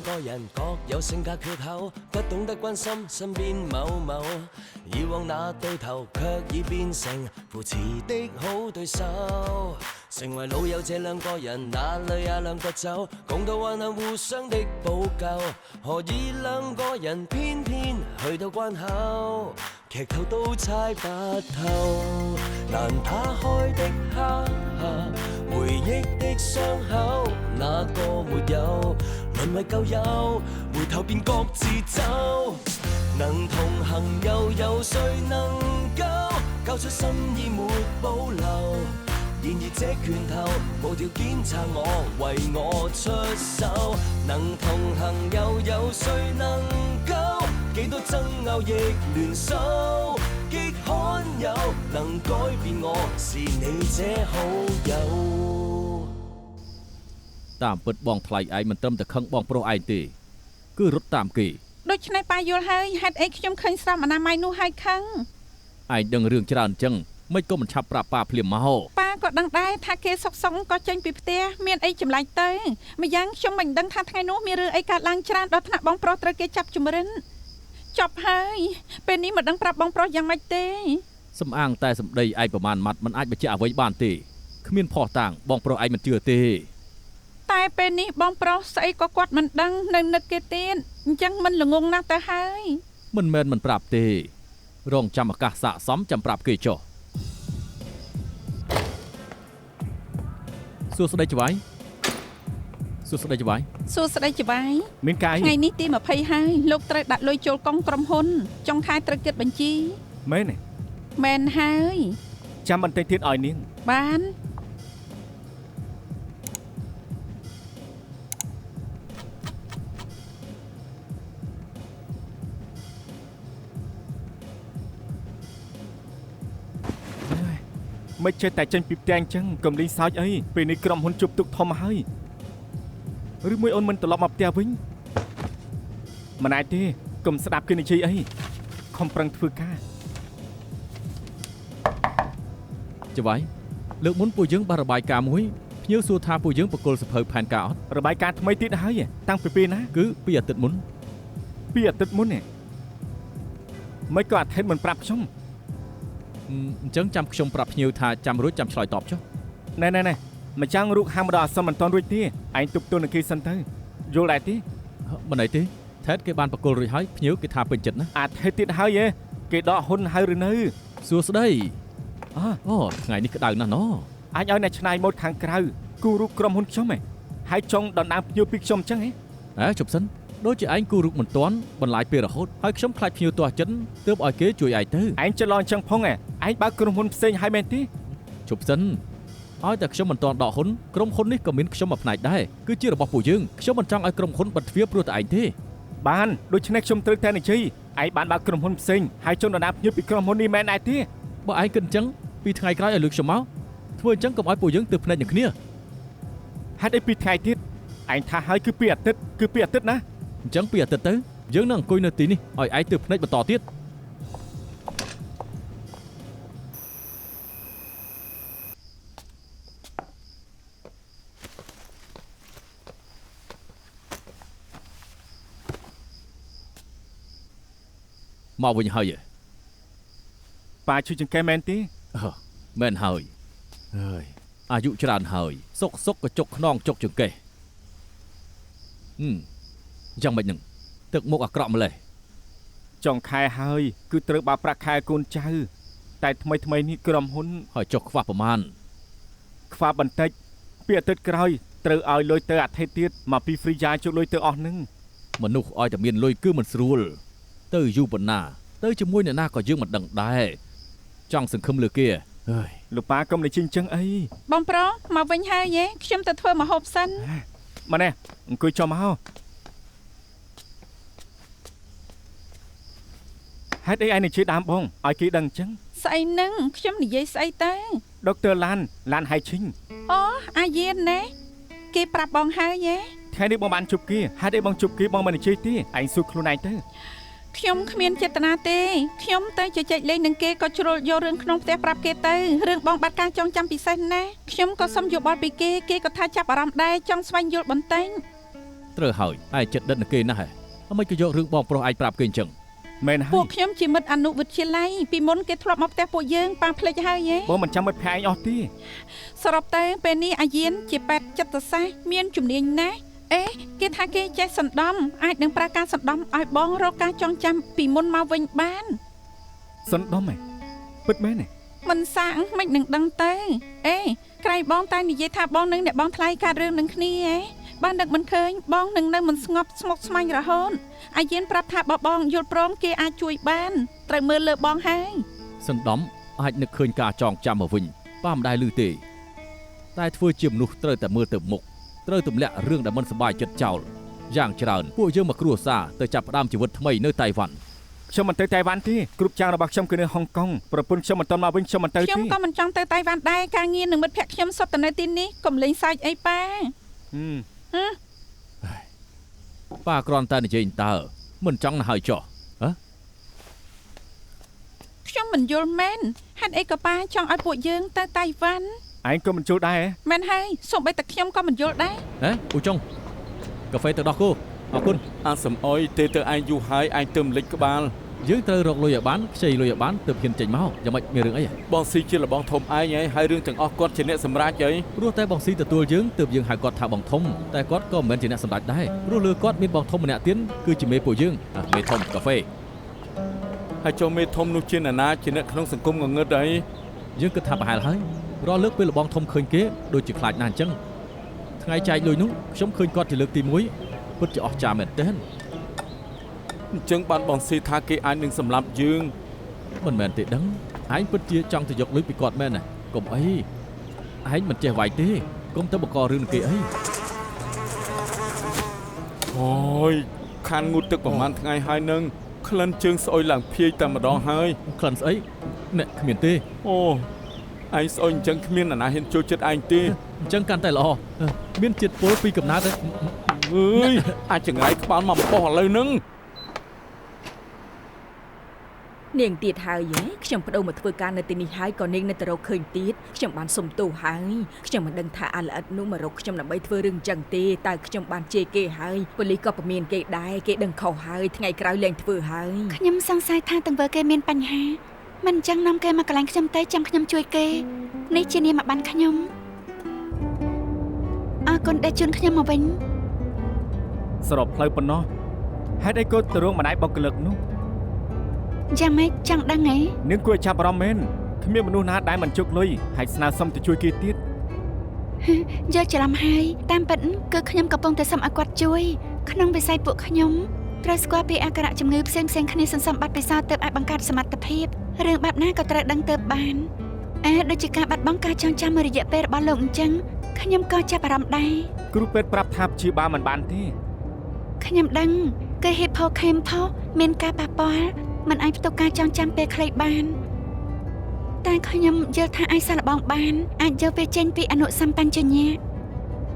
個人各有性格缺口，不懂得關心身邊某某，以往那對頭卻已變成扶持的好對手，成為老友這兩個人哪裏也兩個走，共度患難互相的補救，何以兩個人偏偏去到關口，劇透都猜不透，難打開的黑回憶的傷口，哪個沒有淪為舊友，回頭便各自走，能同行又有誰能夠交出心意沒保留，然而這拳頭無條件撐我為我出手，能同行又有誰能夠幾多爭拗亦聯手，極罕有能改變我是你這好友តាមពិតបងថ្លៃឯងមិនត្រឹមតែខឹងបងប្រុសឯងទេគឺរត់តាមគេដូច្នេះប៉ាយល់ហើយហេតុអីខ្ញុំឃើញស្រាប់អនាម័យនោះហើយខឹងឯងដឹងរឿងច្រើនអញ្ចឹងមិនក៏មិនឆាប់ប្រាប់ប៉ាភ្លាមមកប៉ាក៏ដឹងដែរថាគេសុកសុងក៏ចេញពីផ្ទះមានអីចម្លែកទៅម្យ៉ាងខ្ញុំមិនដឹងថាថ្ងៃនោះមានរឿងអីកើតឡើងច្រើនដល់ថ្នាក់បងប្រុសត្រូវគេចាប់ជំរិនចប់ហើយពេលនេះមិនដឹងប្រាប់បងប្រុសយ៉ាងម៉េចទេសំអាងតែសម្ដីឯងប្រមាណម៉ាត់មិនអាចបញ្ជាក់អ្វីបានទេគ្មានផុសតាងបងប្រុសឯងមិនជឿទេតែពេលនេះបងប្រុសស្អីក៏គាត់មិនដឹងនៅនឹកគេទៀតអញ្ចឹងមិនល្ងងណាស់ទៅហើយមិនមែនមិនប្រាប់ទេរងចាំឱកាសស័កសមចាំប្រាប់គេចុះសួស្ដីច្បាយសួស្ដីច្បាយសួស្ដីច្បាយមានកាយថ្ងៃនេះទី20ហើយលោកត្រូវដាក់លុយចូលកុងក្រុមហ៊ុនចុងខែត្រូវគិតបញ្ជីមែនទេមែនហើយចាំបន្តិចទៀតឲ្យនាងបានមិនចេះតែចេញពីផ្ទះអញ្ចឹងកុំលេងសើចអីពេលនេះក្រុមហ៊ុនជប់ទុកធំហើយឬមួយអូនមិនត្រឡប់មកផ្ទះវិញមិនអាចទេកុំស្ដាប់គេនិយាយអីខំប្រឹងធ្វើការច្បាយលើកមុនពួកយើងបានរបាយការណ៍មួយភ្ញៀវសួរថាពួកយើងបកគលសភៅផែនការអត់របាយការណ៍ថ្មីទៀតហើយតាំងពីពេលណាគឺពីអាទិត្យមុននេះមិនក៏អាទិត្យមិនប្រាប់ខ្ញុំអញ្ចឹងចាំខ្ញុំប្រាប់ភ្ញៀវថាចាំរួចចាំឆ្លើយតបចុះណែមិនចាំងរូបហាមដល់អសមិនតន់រួចទេឯងទប់ទល់នឹងគេសិនទៅយល់ដែរទេមិនអីទេថេតគេបានបកគលរួចហើយភ្ញៀវគេថាពេញចិត្តណាអាថេតទៀតហើយគេដកហ៊ុនហើយឬនៅសួស្ដីអូថ្ងៃនេះក្តៅណាស់ណអាចឲ្យអ្នកឆ្នៃម៉ូដខាងក្រៅគូរូបក្រុមហ៊ុនខ្ញុំហើយចង់ដណ្ដើមភ្ញៀវពីខ្ញុំអញ្ចឹងជប់សិនដូចជាឯងគូរូបមិនទាន់បន្លាយពេលរហូតហើយខ្ញុំខ្លាចភ្ញៀវទាស់ចិនទើបឲ្យគេជួយឯងទៅឯងច្រឡំអញ្ចឹងផងឯងបើក្រុមហ៊ុនផ្សេងហើយមែនទេជប់សិនឲ្យតែខ្ញុំមិនទាន់ដកហ៊ុនក្រុមហ៊ុននេះក៏មានខ្ញុំមួយផ្នែកដែរគឺជារបស់ពួកយើងខ្ញុំមិនចង់ឲ្យក្រុមហ៊ុនបិទទ្វារព្រោះតែឯងទេបានដូច្នេះខ្ញុំត្រូវតែនិយាយឯងបានបើក្រុមហ៊ុនផ្សេងហើយចង់ដណ្ដើមភ្ញៀវពីក្រុមហ៊ុននេះមែនដែរទេបើឯងគិតអញ្ចឹងពីថ្ងៃក្រោយឲ្យលើកខ្ញុំមកធ្វើអញ្ចឹងកុំឲ្យពួកយើងទើបភ្នែកនឹងគ្នាហេតុអីពីថ្ងៃទៀតឯងថាហើយគឺពីអាទិត្យណាអញ្ចឹងពីអាទិត្យទៅយើងនឹងអង្គុយនៅទីនេះឲ្យឯងទើបភ្នែកបន្តទៀតមកវិញហើយប៉ាជួយចង្កេះមែនទេមែនហើយអាយុច្រើនហើយសុកក៏ចុកខ្នងចុកចង្កេះយ៉ាងម៉េចនឹងទឹកមុខអាក្រក់ម្លេះចុងខែហើយគឺត្រូវបើប្រាក់ខែកូនចៅតែថ្មីនេះក្រុមហ៊ុនហើយចុះខ្វះប្រមាណខ្វះបន្តិចពីអាទិត្យក្រោយត្រូវឲ្យលុយទៅអាទិត្យទៀតមកពីហ្វ្រីយ៉ាជុកលុយទៅអស់នឹងមនុស្សឲ្យតែមានលុយគឺមិនស្រួលទៅយូរប៉ុណ្ណាទៅជាមួយអ្នកណាក៏យើងមិនដឹងដែរចង់សង្ឃឹមលើគេហើយលោកប៉ាកុំនិយាយអញ្ចឹងអីបងប្រុសមកវិញហើយខ្ញុំទៅធ្វើម្ហូបសិនមកនេះអង្គុយចំមកហេតុអីឯងនិយាយដើមបងឲ្យគេដឹងអញ្ចឹងស្អីនឹងខ្ញុំនិយាយស្អីទៅដុកទ័រឡានហៃឈីងអូអាយៀនណាគេប្រាប់បងហើយថ្ងៃនេះបងបានជប់គេហេតុអីបងជប់គេបងមិននិយាយទេឯងសួរខ្លួនឯងទៅខ្ញុំគ្មានចេតនាទេខ្ញុំទៅជជែកលេងនឹងគេក៏ជ្រុលយករឿងក្នុងផ្ទះប្រាប់គេទៅរឿងបងបាត់ការចងចាំពិសេសណាខ្ញុំក៏សុំយោបល់ពីគេក៏ថាចាប់អារម្មណ៍ដែរចង់ស្វែងយល់បន្តិច ត្រូវហើយឯចិត្តដិតនឹងគេណាស់ហ៎អ្មិនក៏យករឿងបងប្រុសឯងប្រាប់គេអញ្ចឹងមែនហើ ពួក យ ខ្ញុំជាមិត្តអនុវិទ្យាល័យពីមុនគេធ្លាប់មកផ្ទះពួកយើងប៉ាភ្លេចហើយហ៎ បងមិនចាំមិត្តភ័ក្ដិឯងអស់ទេ សរុបទៅពេលនេះអាយានជាពេទ្យចិត្តសាស្ត្រមានជំនាញណាស់គេថាគេចេះសណ្ដំអាចនឹងប្រើការសណ្ដំឲ្យបងរកការចងចាំពីមុនមកវិញបាន សណ្ដំហ៎ពិតមែនទេ មិនសាងមិននឹងដឹងទៅក្រៃបងតែនិយាយថាបងនឹងអ្នកបងថ្លៃកាត់រឿងនឹងគ្នាបានដឹកមិនឃើញបងនឹងនៅមិនស្ងប់ស្មុគស្មាញរហូតអាយានប្រាប់ថាបើបងយល់ព្រមគេអាចជួយបានត្រូវមើលលើបងហើយ សណ្ដំអាចនឹកឃើញការចងចាំមកវិញប៉ាមិនដែលឮទេតែធ្វើជាមនុស្សត្រូវតែមើលទៅមុខត្រូវទម្លាក់រឿងដែលមិនសប្បាយចិត្តចោលយ៉ាងច្រើនពួកយើងមកគ្រួសារទៅចាប់ផ្ដើមជីវិតថ្មីនៅតៃវ៉ាន់ខ្ញុំមិនទៅតៃវ៉ាន់ទេគ្រប់យ៉ាងរបស់ខ្ញុំគឺនៅហុងកុងប្រពន្ធខ្ញុំមិនទាន់មកវិញខ្ញុំមិនទៅទេ ខ្ញុំក៏មិនចង់ទៅតៃវ៉ាន់ដែរការងារនឹងមិត្តភក្តិខ្ញុំសុទ្ធតែនៅទីនេះកុំលេងសើចអីប៉ា ប៉ាគ្រាន់តែនិយាយតើមិនចង់ណាស់ហើយចុះ ខ្ញុំមិនយល់មែនហេតុអីក៏ប៉ាចង់ឲ្យពួកយើងទៅតៃវ៉ាន់ ឯងក៏មិនចូលដែរ មែនហើយសូម្បីតែខ្ញុំក៏មិនយល់ដែរ ពូចុងកាហ្វេទៅដោះគោអរគុណ អាសំអុយទេទៅឯងយូរហើយឯងទៅម្លេចក្បាល យើងត្រូវរកលុយឲ្យបានខ្ចីលុយឲ្យបានទើបហ៊ានចេញមកយ៉ាងម៉េចមានរឿងអី បងស៊ីជាលបងធំឯងហើយរឿងទាំងអស់គាត់ជាអ្នកសម្រេចអី ព្រោះតែបងស៊ីទទួលយើងទើបយើងហៅគាត់ថាបងធំតែគាត់ក៏មិនមែនជាអ្នកសម្រេចដែរព្រោះលើគាត់មានបងធំម្នាក់ទៀតគឺជាមេពួកយើងមេធំកាហ្វេ ហើយចូលមេធំនោះជាណាជាអ្នកក្នុងសង្គមងងឹតអី យើងគិតថាប្រហែលហើយរាល់លើកពេលលបងធំឃើញគេដូចជាខ្លាចណាស់អញ្ចឹងថ្ងៃចែកលុយនោះខ្ញុំឃើញគាត់ជាលើកទី1ពិតជាអស្ចារ្យមែនទែន អញ្ចឹងបានបងស៊ីថាគេអាចនឹងសម្លាប់យើង មិនមែនទេដឹងឯងពិតជាចង់ទៅយកលុយពីគាត់មែនណាកុំអីឯងមិនចេះវាយទេកុំទៅបង្ករឿងនឹងគេអី អូយខានងូតទឹកប្រហែលថ្ងៃហើយនឹងក្លិនជើងស្អុយឡើងភាយតែម្ដងហើយ ក្លិនស្អីអ្នកគ្មានទេ អូឯងស្អុយអញ្ចឹងគ្មានអ្នកណាហ៊ានចូលចិត្តឯងទេ អញ្ចឹងកាន់តែល្អមានជាតិពុលពីកំណើតទៅ អើយអាចចង្រៃក្បាលមកបោះឥឡូវហ្នឹង នាងទៀតហើយខ្ញុំបដូរមកធ្វើការនៅទីនេះហើយក៏នាងនៅតែរកឃើញទៀតខ្ញុំបានសុំទោសហើយខ្ញុំមិនដឹងថាអាល្អិតនោះមករកខ្ញុំដើម្បីធ្វើរឿងចឹងទេតែខ្ញុំបានជេរគេហើយប៉ូលីសក៏ប្រមានគេដែរគេដឹងខុសហើយថ្ងៃក្រោយលែងធ្វើហើយ ខ្ញុំសង្ស័យថាទាំងវើគេមានបញ្ហាមិនអញ្ចឹងនាំគេមកកន្លែងខ្ញុំទេចាំខ្ញុំជួយគេនេះជានាមប័ណ្ណខ្ញុំអរគុណដែលជូនខ្ញុំមកវិញ សរុបផ្លូវប៉ុណ្ណោះហេតុអីក៏ទៅរងម្ដាយបុគ្គលិកនោះ យ៉ាងម៉េចចង់ដឹងហ៎ នាងគួរចាប់អារម្មណ៍មែនគ្មានមនុស្សណាដែលមិនជោគលុយហើយស្នើសុំទៅជួយគេទៀត យល់ច្រឡំហើយតាមពិតគឺខ្ញុំកំពុងតែសុំឲ្យគាត់ជួយក្នុងវិស័យពួកខ្ញុំត្រូវស្គាល់ពីអាការៈជំងឺផ្សេងៗគ្នាសន្សំបាត់ពិសោធន៍ទើបអាចបង្កើតសមត្ថភាពរឿងបែបណាក៏ត្រូវដឹងទើបបានដូចជាការបាត់បង់ការចងចាំមួយរយៈពេលរបស់លោកអញ្ចឹងខ្ញុំក៏ចាប់អារម្មណ៍ដែរ គ្រូពេទ្យប្រាប់ថាព្យាបាលមិនបានទេ ខ្ញុំដឹងគឺ hippocampus មានការប៉ះពាល់មិនអាចផ្ទុកការចងចាំពេលខ្លីបានតែខ្ញុំយល់ថាអាចសាកល្បងបានអាចយកវាចេញពីអនុសម្បញ្ញញ្ញៈ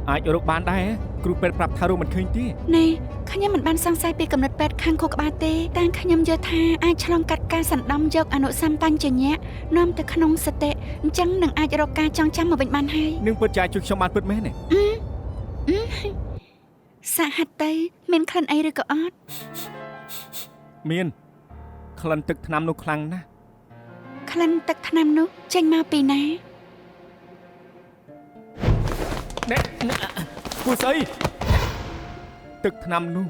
អាចរកបានដែរគ្រូពេទ្យប្រាប់ថារកមិនឃើញទេ នេះខ្ញុំមិនបានសង្ស័យពីកំណត់ពេទ្យខាងខួរក្បាលទេតែខ្ញុំយល់ថាអាចឆ្លងកាត់ការសណ្ដំយកអនុសម្បញ្ញញ្ញៈនាំទៅក្នុងសតិអញ្ចឹងនឹងអាចរកការចងចាំមកវិញបានហើយ នឹងពិតចាយជួយខ្ញុំបានពិតមែនទេ សាហាត់ទៅមានក្លិនអីឬក៏អត់ មានក្លិនទឹកថ្នាំនោះខ្លាំងណាស់ ក្លិនទឹកថ្នាំនោះចេញមកពីណា អ្នកគួរស្អីទឹកថ្នាំនោះ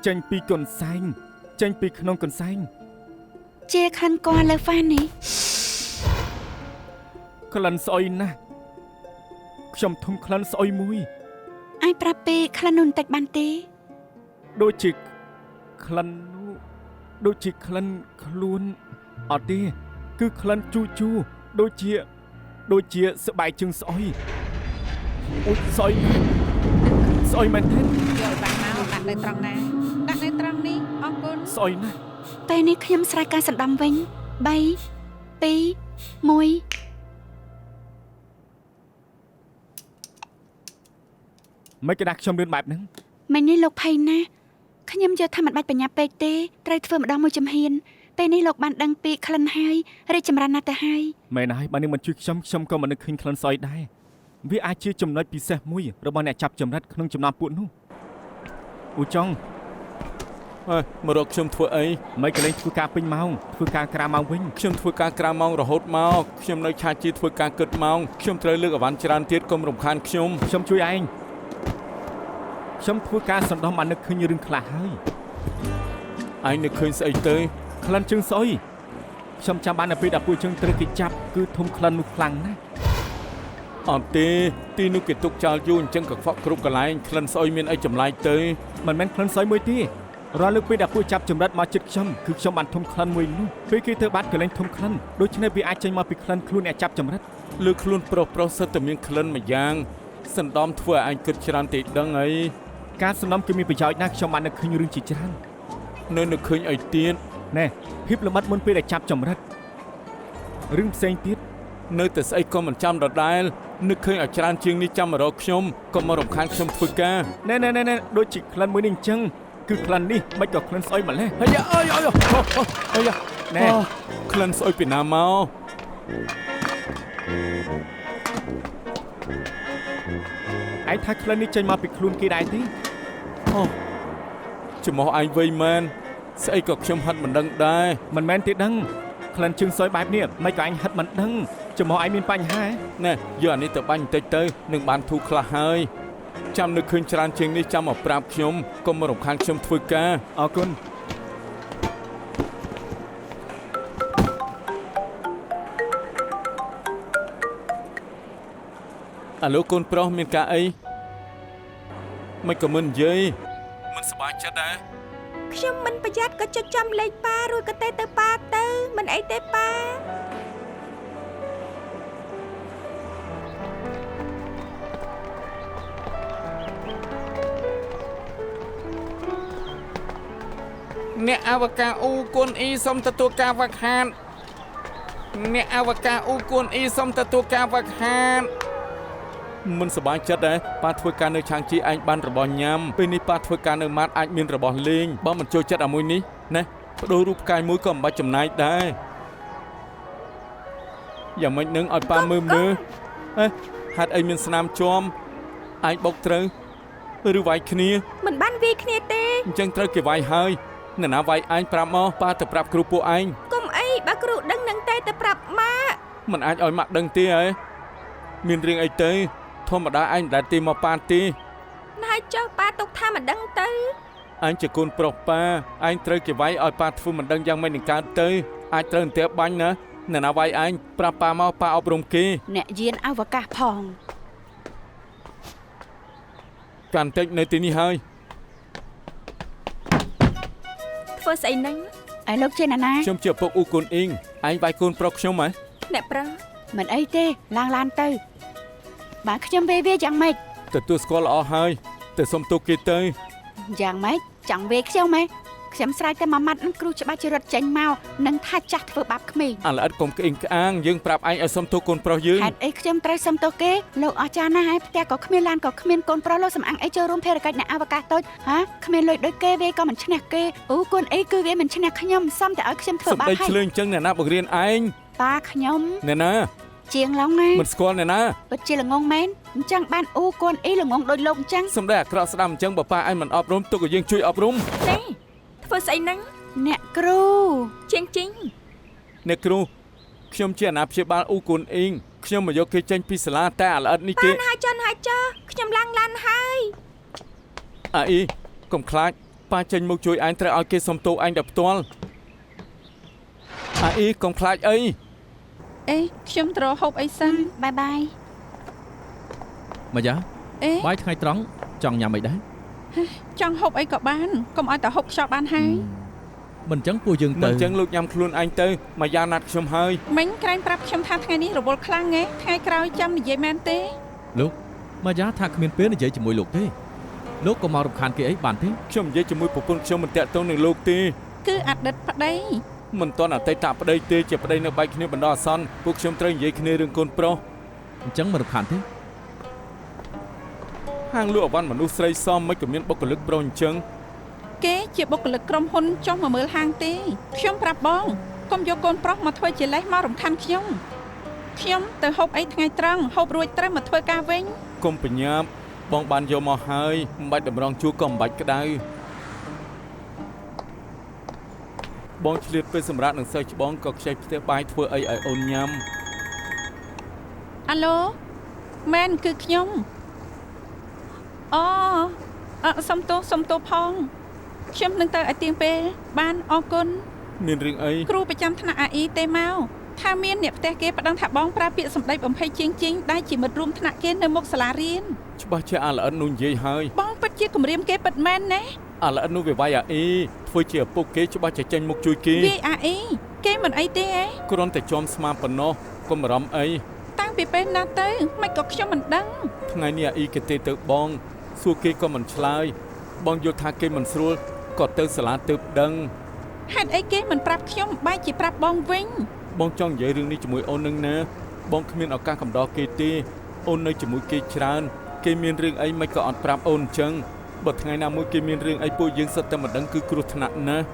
ចេញពីកុនសែងចេញពីក្នុងកុនសែង ជាក្លិនគល់លើហ្វាននេះ ក្លិនស្អុយណាស់ខ្ញុំធំក្លិនស្អុយមួយ អាចប្រាប់ពីក្លិននោះបន្តិចបានទេ ដូចជាក្លិននោះដូចជាក្លិនខ្លួនអត់ទេគឺក្លិនជូជូដូចជាស្បែកជើងស្អុយអូយស្អុយមែនទេ យកបានមកដាក់នៅត្រង់ណាដាក់នៅត្រង់នេះអរគុណ ស្អុយណាស់ ពេលនេះខ្ញុំស្រែកការសណ្ដំវិញ 3 2 1 មិនក្តាស់ខ្ញុំលឿនបែបហ្នឹង មិញនេះលោកភ័យណាស់ខ្ញុំយល់ថាមិនបាច់បញ្ញាពេកទេត្រូវធ្វើម្ដងមួយចំហៀនពេលនេះលោកបានដឹងពីក្លិនហើយរីកចម្រើនណាស់ទៅហើយ មែនហើយបើនឹងមិនជួយខ្ញុំក៏មិននឹកឃើញក្លិនស្អុយដែរវាអាចជាចំណុចពិសេសមួយរបស់អ្នកចាប់ចម្រិតក្នុងចំណោមពួកនោះ អូចុង មករកខ្ញុំធ្វើអី មិនកលែងធ្វើការពេញម៉ោងធ្វើការក្រៅម៉ោងវិញ ខ្ញុំធ្វើការក្រៅម៉ោងរហូតមកខ្ញុំនៅឆាជីធ្វើការគិតម៉ោងខ្ញុំត្រូវលើកអវ៉ាន់ច្រើនទៀតកុំរំខានខ្ញុំ ខ្ញុំជួយឯងខ្ញុំធ្វើការសណ្ដោះបាននឹកឃើញរឿងខ្លះហើយ ឯងនឹកឃើញស្អីទៅ ក្លិនជើងស្អុយខ្ញុំចាំបាននៅពេលដែលពួកជើងត្រូវគេចាប់គឺធំក្លិននោះខ្លាំងណាស់ អត់ទេទីនោះគេទុកចោលយូរអញ្ចឹងកខ្វក់គ្រប់កន្លែងក្លិនស្អុយមានអីចម្លែកទៅ មិនមែនក្លិនស្អុយមួយទេរាល់លើកពេលដែលពួកចាប់ចម្រិតមកជិតខ្ញុំគឺខ្ញុំបានធំក្លិនមួយនោះពេលគេធ្វើបាត់កលែងធំក្លិនដូច្នេះវាអាចចេញមកពីក្លិនខ្លួនអ្នកចាប់ចម្រិត លើខ្លួនប្រុសសិតតែមានក្លិនមួយយ៉ាងសណ្ដំធ្វើឲ្យឯងគិតច្រើនទេដឹងអី ការសំណុំគឺមានប្រយោជន៍ណាស់ខ្ញុំបាននឹកឃើញរឿងជាច្រើន នៅនឹកឃើញអីទៀត ណែភាពល្មិតមុនពេលដែលចាប់ចម្រិតរឿងផ្សេងទៀត នៅតែស្អីក៏មិនចាំដដែលនឹកឃើញឲ្យច្រើនជាងនេះចាំមករកខ្ញុំកុំមករំខានខ្ញុំធ្វើការ ណែដូចជាក្លិនមួយនេះអញ្ចឹងគឺក្លិននេះមិនក៏ក្លិនស្អុយម្លេះ ហើយអើយណែ ក្លិនស្អុយពីណាមក ឯងថាក្លិននេះចេញមកពីខ្លួនគេដែរទេ ចំោះឯងវៃមែនស្អីក៏ខ្ញុំហិតមិនដឹងដែរ មិនមែនទេដឹងក្លិនជើងស្អុយបែបនេះមិនក៏ឯងហិតមិនដឹងចំោះឯងមានបញ្ហា ណែយកអានេះទៅបាញ់បន្តិចទៅនឹងបានធូរខ្លះហើយចាំនឹកឃើញច្រើនជាងនេះចាំមកប្រាប់ខ្ញុំកុំមករំខានខ្ញុំធ្វើការ អរគុណ អាឡូកូនប្រុសមានការអីមិនក៏មិននិយាយមិនសប្បាយចិត្តដែរ ខ្ញុំមិនប្រយ័ត្នក៏ចុចចំលេខប៉ារួចក៏ទៅប៉ាទៅមិនអីទេប៉ា អ្នកអវកាអ៊ូកូនអ៊ីសុំទទួលការវឹកហាត់អ្នកអវកាអ៊ូកូនអ៊ីសុំទទួលការវឹកហាត់មិនសប្បាយចិត្តដែរប៉ាធ្វើការនៅឆាងជីឯងបានរបស់ញ៉ាំពេលនេះប៉ាធ្វើការនៅម៉ាត់អាចមានរបស់លេងបើមិនចូលចិត្តអាមួយនេះណាបដូររូបផ្កាយមួយក៏មិនបាច់ចំណាយដែរយ៉ាងម៉េចនឹងឲ្យប៉ាមើលហាត់អីមានស្នាមជាំឯងបុកត្រូវឬវាយគ្នា មិនបានវាយគ្នាទេ អញ្ចឹងត្រូវគេវាយហើយអ្នកណាវាយឯងប្រាប់មកប៉ាទៅប្រាប់គ្រូពួកឯង កុំអីបើគ្រូដឹងនឹងតែទៅប្រាប់ម៉ាក់ មិនអាចឲ្យម៉ាក់ដឹងទេហ៎មានរឿងអីទៅធម្មតាឯងមិនដែលទីមកប៉ាទេ ណែចុះប៉ាទុកថាមិនដឹងទៅ ឯងជាកូនប្រុសប៉ាឯងត្រូវគេវាយឲ្យប៉ាធ្វើមិនដឹងយ៉ាងម៉េចនឹងកើតទៅអាចត្រូវអន្ទះបាញ់ណាអ្នកណាវាយឯងប្រាប់ប៉ាមកប៉ាអប់រំគេ អ្នកយានអវកាសផង កាន់តិចនៅទីនេះហើយ ធ្វើស្អីហ្នឹង ឯលោកជាណាណា ខ្ញុំជាឪពុកអ៊ូកូនអ៊ីងឯងវាយកូនប្រុសខ្ញុំហ៎ អ្នកប្រុស មិនអីទេឡើងឡានទៅបើខ្ញុំវេវាយ៉ាងម៉េច ទទួលស្គាល់ល្អហើយទៅសុំទោសគេទៅ យ៉ាងម៉េចចង់វេខ្ញុំហ៎ខ្ញុំស្រែកតែមួយម៉ាត់នឹងគ្រូច្បាស់ជារត់ចេញមកនឹងថាចាស់ធ្វើបាបក្មេង អាល្អិតកុំក្អេងក្អាងយើងប្រាប់ឯងឲ្យសុំទោសកូនប្រុសយើង ហេតុអីខ្ញុំត្រូវសុំទោសគេលោកអស្ចារ្យណាស់ហើយផ្ទះក៏គ្មានឡានក៏គ្មានកូនប្រុសលោកសំអាំងអីចូលរួមភារកិច្ចអ្នកអវកាសតូចហាគ្មានលុយដូចគេវេក៏មិនឈ្នះគេអូកូនអីគឺវាមិនឈ្នះខ្ញុំសុំតែឲ្យខ្ញុំធ្វើ សំ បាប ដី ហើយ ឆ្លើយអញ្ចឹងអ្នកណាបង្រៀនឯង ប៉ាខ្ញុំ អ្នកណា ជាងឡងណា មិនស្គាល់អ្នកណា ពិតជាល្ងងមែនអញ្ចឹងបានអូកូនអីល្ងងដូចលោកអញ្ចឹង សំដីអាក្រក់ស្ដាប់អញ្ចឹងបើប៉ាឯងមិនអប់រំទុកឲ្យយើងជួយអប់រំ ទេធ្វើស្អីហ្នឹង អ្នកគ្រូ ជាងជីង អ្នកគ្រូខ្ញុំជាអាណាព្យាបាលអ៊ូកូនអ៊ីងខ្ញុំមកយកគេចេញពីសាលាតែអាល្អិតនេះទេ បានហើយចុះខ្ញុំឡើងឡានហើយ អាអ៊ីកុំខ្លាចប៉ាចេញមកជួយឯងត្រូវឲ្យគេសុំទោសឯងដល់ផ្ទាល់អាអ៊ីកុំខ្លាចអី អេខ្ញុំទៅរកហូបអីសិន បាយបាយ មកយ៉ា អេ បាយថ្ងៃត្រង់ចង់ញ៉ាំអីដែរ ចង់ហូបអីក៏បានកុំឲ្យតែហូបខ្យល់បានហើយ មិនអញ្ចឹងពួកយើង មិន ទៅ អញ្ចឹងលោកញ៉ាំខ្លួនឯងទៅមកយ៉ាណាត់ខ្ញុំហើយ មិញក្រែងប្រាប់ខ្ញុំថាថ្ងៃនេះរវល់ខ្លាំងហ៎ថ្ងៃក្រោយចាំនិយាយមែនទេ លោកមកយ៉ាថាគ្មានពេលនិយាយជាមួយលោកទេលោកក៏មករំខានគេអីបានទេ ខ្ញុំនិយាយជាមួយប្រពន្ធខ្ញុំមិនតាក់ទងនឹងលោកទេ គឺអតីតប្តី មិនតន់អតីតប្តីទេជាប្តីនៅបែកគ្នាបណ្ដោះអាសន្នពួកខ្ញុំត្រូវនិយាយគ្នារឿងកូនប្រុស អញ្ចឹងមិនរំខានទេ ហាងលក់អវ៉ាន់មនុស្សស្រីសមមិនក៏មានបុគ្គលិកប្រុសអញ្ចឹង គេជាបុគ្គលិកក្រុមហ៊ុនចុះមកមើលហាងទេខ្ញុំប្រាប់បងកុំយកកូនប្រុសមកធ្វើជាលេសមករំខានខ្ញុំទៅហូបអីថ្ងៃត្រង់ហូបរួចត្រូវមកធ្វើការវិញ កុំបញ្ញាប់ បងបានយកមកហើយមិនបាច់តម្រង់ជួរក៏មិនបាច់ក្តៅបងឆ្លៀតពេលសម្រាប់នឹងសិស្សច្បងក៏ខ្ចីផ្ទះបាយធ្វើអីឲ្យអូនញ៉ាំ អាឡូមែនគឺខ្ញុំសុំទោសផងខ្ញុំនឹងទៅឲ្យទៀងពេលបានអរគុណ មានរឿងអី គ្រូប្រចាំថ្នាក់អាអ៊ីទេមកថាមានអ្នកផ្ទះគេប្តឹងថាបងប្រើពាក្យសម្ដីបំភ័យជាងដែលជាមិត្តរួមថ្នាក់គេនៅមុខសាលារៀន ច្បាស់ជាអាល្អិតនោះនិយាយហើយ បងពិតជាគំរាមគេពិតមែនណា អាល្អិតនោះវាវាយអាអ៊ីធ្វើជាឪពុកគេច្បាស់ជាចេញមុខជួយគេ វាអាអ៊ីគេមិនអីទេ គ្រាន់តែជាប់ស្មាប៉ុណ្ណោះកុំបារម្ភអី តាំងពីពេលណាទៅមិនក៏ខ្ញុំមិនដឹង ថ្ងៃនេះអាអ៊ីគេទេទៅបងសួរគេក៏មិនឆ្លើយបងយល់ថាគេមិនស្រួលក៏ទៅសាលាទៅដឹង ហេតុអីគេមិនប្រាប់ខ្ញុំបែរជាប្រាប់បងវិញ បងចង់និយាយរឿងនេះជាមួយអូននឹងណាបងគ្មានឱកាសកំដរគេទេអូននៅជាមួយគេច្រើនគេមានរឿងអីមិនក៏អត់ប្រាប់អូនអញ្ចឹងបើថ្ងៃណាមួយគេមានរឿងអីពួកយើងសិតតែមិនដឹងគឺគ្រោះថ្នាក់ណាស់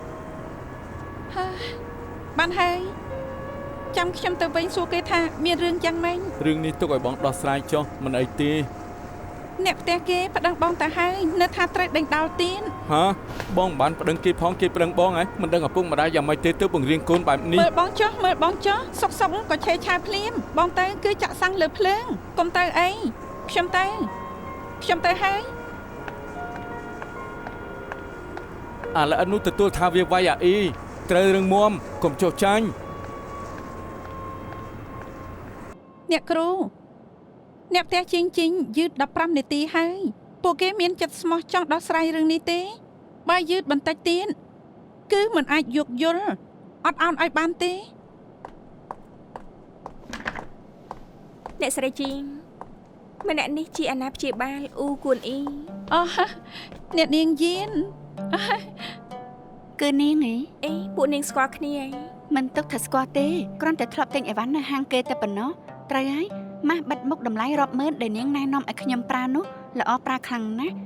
បានហើយចាំខ្ញុំទៅវិញសួរគេថាមានរឿងយ៉ាងម៉េច រឿងនេះទុកឲ្យបងដោះស្រាយចុះមិនអីទេ អ្នកផ្ទះគេប្តឹងបងទៅហើយនៅថាត្រូវដេញដោលទៀត ហាបងបានប្តឹងគេផងគេប្តឹងបងហ៎មិនដឹងឪពុកម្ដាយយ៉ាងម៉េចទេទៅបង្រៀនកូនបែបនេះ មើលបងចុះសុកក៏ឆេឆាភ្លាមបងទៅគឺចាក់សាំងលើភ្លើងកុំទៅអីខ្ញុំទៅហើយ អាល្អិតនោះទទួលថាវាវាយអាអ៊ីត្រូវរឿងមុំកុំចុះចាញ់ អ្នកគ្រូអ្នកផ្ទះជីងយឺត15នាទីហើយពួកគេមានចិត្តស្មោះចង់ដោះស្រាយរឿងនេះទេបើយឺតបន្តិចទៀតគឺមិនអាចយោគយល់អត់អោនឲ្យបានទេ អ្នកស្រីជីងម្នាក់នេះជាអាណាព្យាបាលអ៊ូគួនអ៊ី អ្នកនាងយៀន គឺនាងហ៎ អីពួកនាងស្គាល់គ្នាអី មិនទុកថាស្គាល់ទេគ្រាន់តែធ្លាប់ទិញអីវ៉ាន់នៅហាងគេតែប៉ុណ្ណោះត្រូវហើយម៉ាស់បិទមុខតម្លៃរាប់ម៉ឺនដែលនាងណែនាំឲ្យខ្ញុំប្រើនោះល្អប្រើខ្លាំងណាស់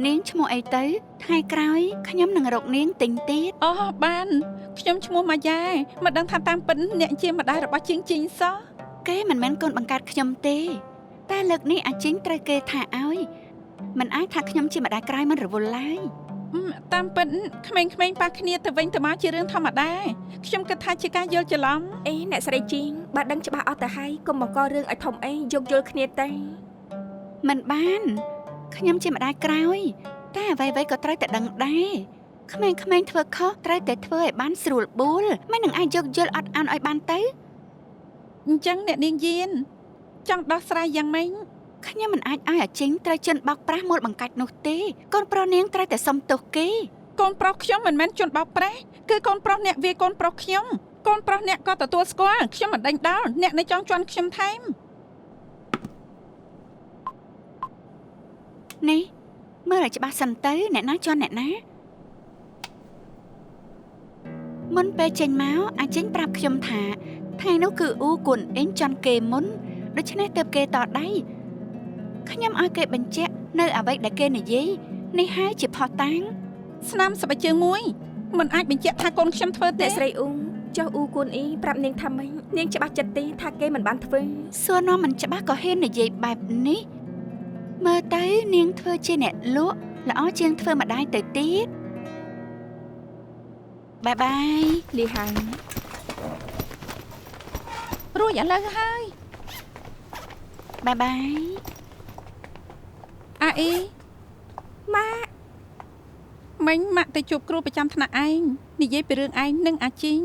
នាងឈ្មោះអីទៅថ្ងៃក្រោយខ្ញុំនឹងរកនាងទិញទៀត បានខ្ញុំឈ្មោះម៉ាយ៉ាមិនដឹងថាតាមពិតអ្នកជាម្ដាយរបស់ជីងសោះ គេមិនមែនកូនបង្កើតខ្ញុំទេតែលើកនេះអាជីងត្រូវគេថាឲ្យមិនអាចថាខ្ញុំជាម្ដាយក្រោយមិនរវល់ឡើយ តាមពិតក្មេងៗប៉ះគ្នាទៅវិញទៅមកជារឿងធម្មតាខ្ញុំគិតថាជាការយល់ច្រឡំ អីអ្នកស្រីជីងបើដឹងច្បាស់អស់ទៅហើយកុំមកករឿងឲ្យធំអីយកយល់គ្នាទៅ មិនបានខ្ញុំជាម្ដាយក្រោយតែអ្វីៗក៏ត្រូវតែដឹងដែរក្មេងៗធ្វើខុសត្រូវតែធ្វើឲ្យបានស្រួលបួលមិននឹងអាចយកយល់អត់អានឲ្យបានទៅ អញ្ចឹងអ្នកនាងយៀនចង់ដោះស្រាយយ៉ាងម៉េច ខ្ញុំមិនអាចឲ្យអាជីងត្រូវជន់បោកប្រាស់មួលបង្កាច់នោះទេកូនប្រុសនាងត្រូវតែសុំទោសគេ កូនប្រុសខ្ញុំមិនមែនជន់បោកប្រាស់គឺកូនប្រុសអ្នកវាកូនប្រុសខ្ញុំកូនប្រុសអ្នកក៏ទទួលស្គាល់ខ្ញុំមិនដេញដោលអ្នកនៅចង់ជន់ខ្ញុំថែម នេះមើលឲ្យច្បាស់សិនទៅអ្នកណាជន់អ្នកណាមុនពេលចេញមកអាជីងប្រាប់ខ្ញុំថាថ្ងៃនោះគឺអ៊ូគួនអ៊ីងជន់គេមុនដូច្នេះទើបគេតដៃខ្ញុំឲ្យគេបញ្ជាក់នៅអ្វីដែលគេនិយាយនេះហើយជាផុសតាង ស្នាមស្បែកជើងមួយមិនអាចបញ្ជាក់ថាកូនខ្ញុំធ្វើទេ អ្នកស្រីអ៊ូចុះអ៊ូគួនអ៊ីប្រាប់នាងថាម៉េចនាងច្បាស់ចិត្តទេថាគេមិនបានធ្វើ សួរនាំមិនច្បាស់ក៏ហ៊ាននិយាយបែបនេះមើលទៅនាងធ្វើជាអ្នកលក់ល្អជាងធ្វើម្ដាយទៅទៀតបាយបាយលីហើយ រួចឥឡូវហើយ បាយបាយ អាអ៊ី ម៉ាក់ មិញម៉ាក់ទៅជួបគ្រូប្រចាំថ្នាក់ឯងនិយាយពីរឿងឯងនិងអាជីង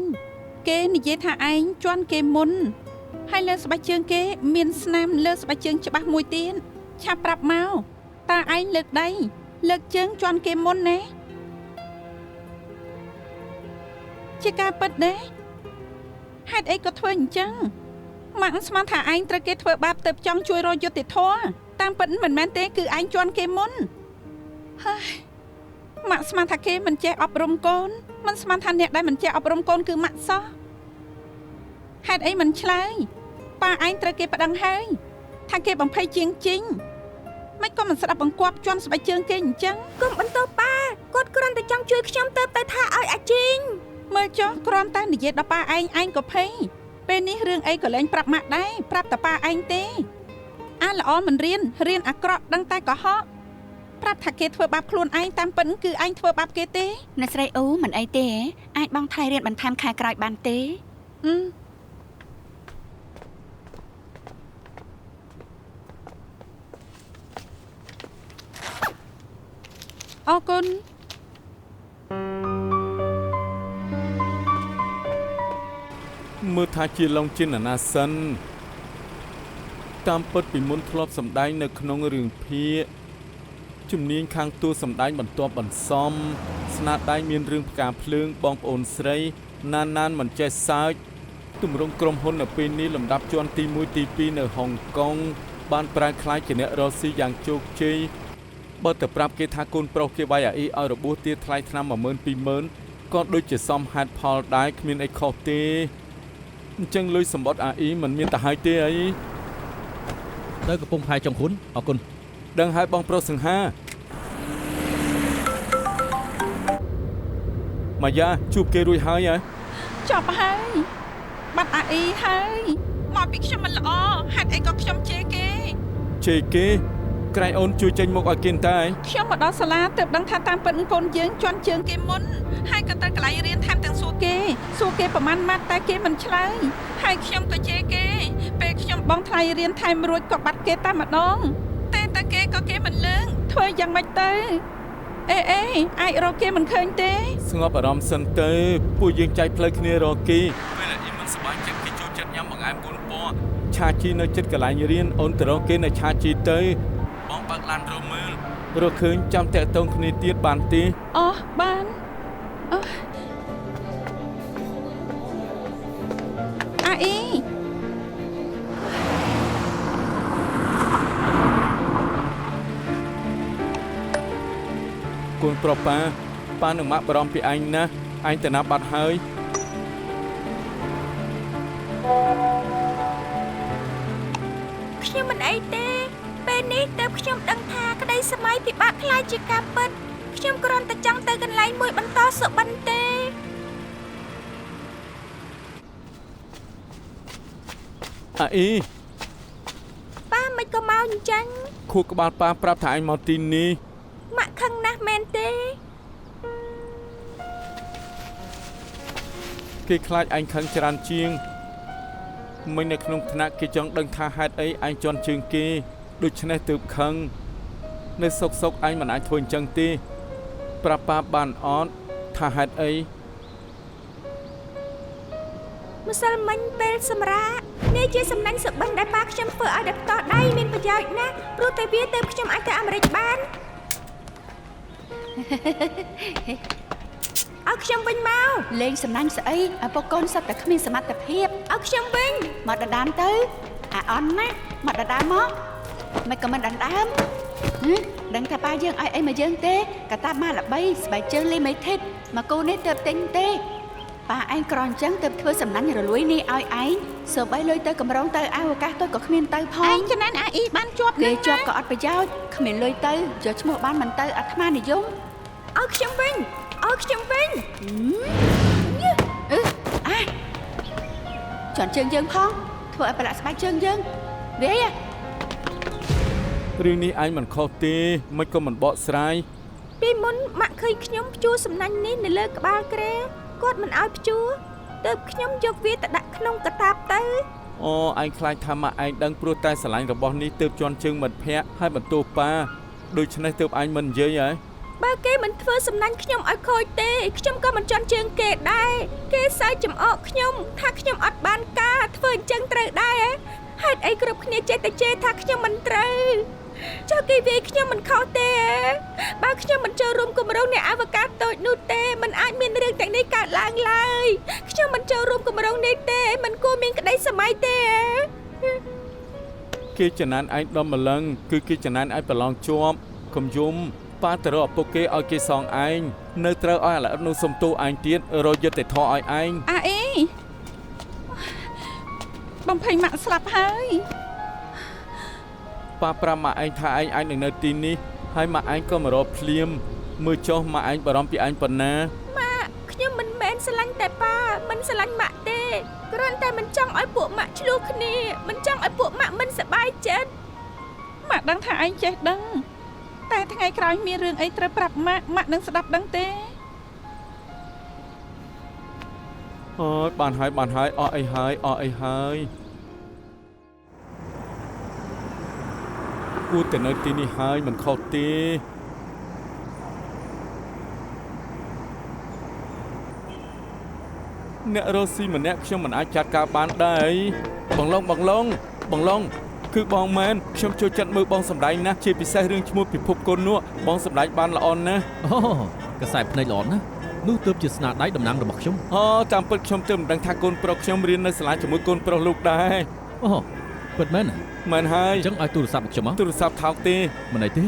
គេនិយាយថាឯងជន់គេមុនហើយលើស្បែកជើងគេមានស្នាមលើស្បែកជើងច្បាស់មួយទៀតឆាប់ប្រាប់មកតើឯងលើកដៃលើកជើងជន់គេមុនណាជាការពិតទេហេតុអីក៏ធ្វើអញ្ចឹងម៉ាក់ស្មានថាឯងត្រូវគេធ្វើបាបទៅចង់ជួយរកយុត្តិធម៌តាមពិតមិនមែនទេគឺឯងជន់គេមុនហើយម៉ាក់ស្មានថាគេមិនចេះអប់រំកូនមិនស្មានថាអ្នកដែលមិនចេះអប់រំកូនគឺម៉ាក់សោះហេតុអីមិនឆ្លើយប៉ាឯងត្រូវគេប្តឹងហើយថាគេបំភ័យជាងជីងមិនក៏មិនស្ដាប់បង្គាប់ជន់ស្បែកជើងគេអញ្ចឹង កុំបន្តប៉ាគាត់គ្រាន់តែចង់ជួយខ្ញុំទៅថាឲ្យអាជីង មើលចុះគ្រាន់តែនិយាយដល់ប៉ាឯងក៏ភ័យពេលនេះរឿងអីក៏លែងប្រាប់ម៉ាក់ដែរប្រាប់តែប៉ាឯងទេ អាល្អមិនរៀនអាក្រក់ដឹងតែកុហកប្រាប់ថាគេធ្វើបាបខ្លួនឯងតាមពិតគឺឯងធ្វើបាបគេទេ អ្នកស្រីអូមិនអីទេអាចបង់ថ្លៃរៀនបន្ថែមខែក្រោយបានទេអរគុណមើលថាជាឡុងជាណាសិនតាមពិតពីមុនធ្លាប់សម្ដែងនៅក្នុងរឿងភាគជំនាញខាងតួសម្ដែងបន្ទាប់បន្សំស្នាដៃមានរឿងផ្កាភ្លើងបងប្អូនស្រីណានមិនចេះសើចទម្រង់ក្រុមហ៊ុននៅពេលនេះលំដាប់ជាន់ទី1ទី2នៅហុងកុងបានប្រែក្លាយជាអ្នករស់ស៊ីយ៉ាងជោគជ័យបើទៅប្រាប់គេថាកូនប្រុសគេវាយអាអ៊ីឲ្យរបួសទារថ្លៃឆ្នាំ 120,000 ក៏ដូចជាសមហេតុផលដែរគ្មានអីខុសទេអញ្ចឹងលុយសម្បត្តិអាអ៊ីមិនមានទៅហើយទេអីទៅកំពង់ផែចុងហ៊ុនអរគុណដឹងហើយបងប្រុសសង្ហាម៉ាយ៉ាជួបគេរួចហើយហ៎ចប់ហើយបាត់អាអ៊ីហើយមកពីខ្ញុំមិនល្អហេតុអីក៏ខ្ញុំជេរគេក្រែងអូនជួយចេញមុខឲ្យគេតែខ្ញុំមកដល់សាលាទើបដឹងថាតាមពិតកូនយើងជន់ជើងគេមុនហើយក៏ទៅកន្លែងរៀនថែមទាំងសួរគេប្រហែលម៉ាត់តែគេមិនឆ្លើយហើយខ្ញុំក៏ជេរគេពេលខ្ញុំបង់ថ្លៃរៀនថែមរួចក៏បាត់គេតែម្ដងតែគេក៏គេមិនលើកធ្វើយ៉ាងម៉េចទៅអេអាចរកគេមិនឃើញទេស្ងប់អារម្មណ៍សិនទៅពួកយើងចែកផ្លូវគ្នារកគេពេលអ៊ីមិនសប្បាយចិត្តគេចូលចិត្តញ៉ាំបង្អែមកូនពណ៌ឆាជីនៅចិត្តកន្លែងរៀនអូនទៅរកគេនៅឆាជីទៅបងបើកឡានរមើលរកឃើញចាំតាក់ទងគ្នាទៀតបានទេអូបានអាអ៊ីកូនប្រុសប៉ានឹងម៉ាក់បារម្ភពីឯងណាឯងទៅណាបាត់ហើយខ្ញុំមិនអីទេពេលនេះទើបខ្ញុំដឹងថាក្តីសម័យពិបាកខ្លាចជាការពិតខ្ញុំគ្រាន់តែចង់ទៅកន្លែងមួយបន្តសុបិនទេអាអ៊ីប៉ាមិនក៏មកអញ្ចឹងខួរក្បាលប៉ាប្រាប់ថាឯងមកទីនេះម៉ាក់ខឹងណាស់មែនទេគេខ្លាចឯងខឹងច្រើនជាងមិញនៅក្នុងថ្នាក់គេចង់ដឹងថាហេតុអីឯងជន់ជើងគេដូច្នេះទើបខឹងនៅសុកឯងមិនអាចធ្វើអញ្ចឹងទេប្រាប់ប៉ាបានអត់ថាហេតុអីម្សិលមិញពេលសម្រាប់នេះជាសំណាញ់សុបិនដែលប៉ាខ្ញុំធ្វើឲ្យដល់តដៃមានប្រយោជន៍ណាស់ព្រោះតែវាទៅខ្ញុំអាចទៅអាមេរិកបានឲ្យខ្ញុំវិញមកលេងសំណាញ់ស្អីឪពុកកូនសត្វតែគ្មានសមត្ថភាពឲ្យខ្ញុំវិញមកដណ្ដើមទៅអាអន់ណាមកដណ្ដើមមកមិនក៏មិនដណ្ដើមដឹងថាប៉ាយើងឲ្យអីមកយើងទេកតាម៉ាល្បីស្បែកជើងលេមេធីបមកគូនេះទៅទិញទេប៉ាឯងក្រអញ្ចឹងទៅធ្វើសំណាញ់រលួយនេះឲ្យឯងសូម្បីលុយទៅកម្រងទៅឱកាសទៅក៏គ្មានទៅផងឯងចំណេញអាអ៊ីបានជាប់គេជាប់ក៏អត់ប្រយោជន៍គ្មានលុយទៅយកឈ្មោះបានមិនទៅអាត្មានិយមឲ្យខ្ញុំវិញជន់ជើងយើងផងធ្វើឲ្យប្រឡាក់ស្បែកជើងយើងវារឿងនេះឯងមិនខុសទេមិនក៏មិនបកស្រាយពីមុនម៉ាក់ឃើញខ្ញុំព្យួរសំណាញ់នេះនៅលើក្បាលគ្រែគាត់មិនឲ្យព្យួរទើបខ្ញុំយកវាទៅដាក់ក្នុងកាតាបទៅអូឯងខ្លាចថាម៉ាក់ឯងដឹងព្រោះតែស្រឡាញ់របស់នេះទើបជន់ជើងមិត្តភ័ក្តិហើយបន្ទោសប៉ាដូច្នេះទើបឯងមិននិយាយហ៎បើគេមិនធ្វើសំណាញ់ខ្ញុំឲ្យខូចទេខ្ញុំក៏មិនជន់ជើងគេដែរគេសើចចំអកខ្ញុំថាខ្ញុំអត់បានការធ្វើអញ្ចឹងត្រូវដែរហេតុអីគ្រប់គ្នាចេះតែជេរថាខ្ញុំមិនត្រូវចុះគេវាយខ្ញុំមិនខុសទេបើខ្ញុំមិនចូលរួមគម្រោងនៃអវកាសតូចនោះទេមិនអាចមានរឿងទាំងនេះកើតឡើងឡើយខ្ញុំមិនចូលរួមគម្រោងនេះទេមិនគួរមានក្តីសម័យទេគេចំណានឯងដំម្លឹងគឺគេចំណានឯងប្រឡងជាប់កុំយំប៉ាទៅរកឪពុកគេឲ្យគេសងឯងនៅត្រូវឲ្យឥឡូវនោះសុំទោសឯងទៀតរយុត្តិធម៌ឲ្យឯងអាអ៊ីបំភ័យម៉ាក់ស្លាប់ហើយប៉ាប្រាប់ម៉ាក់ឯងថាឯងអាចនឹងនៅទីនេះហើយម៉ាក់ឯងក៏មករកភ្លាមមើលចុះម៉ាក់ឯងបារម្ភពីឯងប៉ុណ្ណាម៉ាក់ខ្ញុំមិនមែនស្រឡាញ់តែប៉ាមិនស្រឡាញ់ម៉ាក់ទេគ្រាន់តែមិនចង់ឲ្យពួកម៉ាក់ឆ្លោះគ្នាមិនចង់ឲ្យពួកម៉ាក់មិនសប្បាយចិត្ត ម៉ាក់ដឹងថាឯងចេះដឹងតែថ្ងៃក្រោយមានរឿងអីត្រូវប្រាប់ម៉ាក់នឹងស្ដាប់ដឹងទេ អូយបានហើយអស់អីហើយគួរតែនៅទីនេះហើយមិនខុសទេអ្នករស់ស៊ីម្នាក់ខ្ញុំមិនអាចចាត់ការបានដែរបងឡុងគឺបងមែនខ្ញុំចូលចិត្តមើលបងសម្ដែងណាស់ជាពិសេសរឿងឈ្មោះពិភពគុណនោះបងសម្ដែងបានល្អណាស់ អូកសែភ្នែកល្អណាស់នោះទើបជាស្នាដៃតំណាងរបស់ខ្ញុំ អូតាមពិតខ្ញុំទើបមិនដឹងថាកូនប្រុសខ្ញុំរៀននៅសាលាជាមួយកូនប្រុសលោកដែរ អូពិតមែន មែនហើយ អញ្ចឹងឲ្យទូរស័ព្ទមកខ្ញុំមក ទូរស័ព្ទថោកទេ មិនអីទេ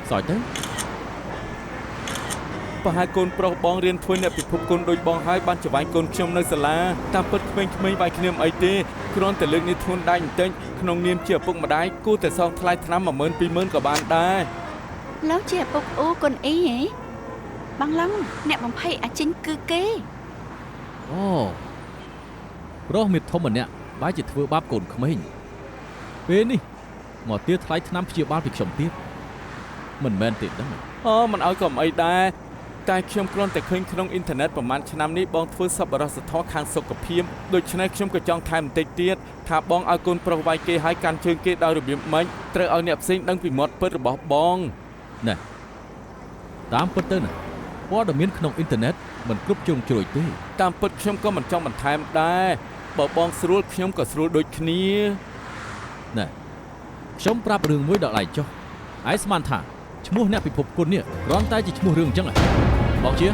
សោយទៅ ប្រហែលកូនប្រុសបងរៀនធ្វើអ្នកពិភពគុណដូចបងហើយបានច្រវាញ់កូនខ្ញុំនៅសាលាតាមពិតក្មេងៗវាយគ្នាមិនអីទេគ្រាន់តែលើកនេះធ្ងន់ដៃបន្តិចក្នុងនាមជាឪពុកម្ដាយគួរតែសងថ្លៃថ្នាំ 120,000 ក៏បានដែរ លោកជាឪពុកអ៊ូកូនអ៊ីហ៎បងឡុងអ្នកបំភ័យអាជីងគឺគេ អូប្រុសមេធំម្នាក់បែរជាធ្វើបាបកូនក្មេងពេលនេះមកទារថ្លៃថ្នាំព្យាបាលពីខ្ញុំទៀតមិនមែនទេដឹង អូមិនឲ្យក៏មិនអីដែរតែខ្ញុំគ្រាន់តែឃើញក្នុងអ៊ីនធឺណិតប្រហែលឆ្នាំនេះបងធ្វើសប្បុរសធម៌ខាងសុខភាពដូច្នេះខ្ញុំក៏ចង់ថែមបន្តិចទៀតថាបងឲ្យកូនប្រុសវាយគេឲ្យកាន់ជើងគេដោយរបៀបម៉េចត្រូវឲ្យអ្នកផ្សេងដឹងពីមាត់ពិតរបស់បង ណែតាមពិតទៅណាព័ត៌មានក្នុងអ៊ីនធឺណិតមិនគ្រប់ជ្រុងជ្រោយទេ តាមពិតខ្ញុំក៏មិនចង់បន្ថែមដែរបើបងស្រួលខ្ញុំក៏ស្រួលដូចគ្នា ណែខ្ញុំប្រាប់រឿងមួយដល់ឯងចុះឯងស្មានថាឈ្មោះអ្នកពិភពគុណនេះគ្រាន់តែជាឈ្មោះរឿងអញ្ចឹងបងជា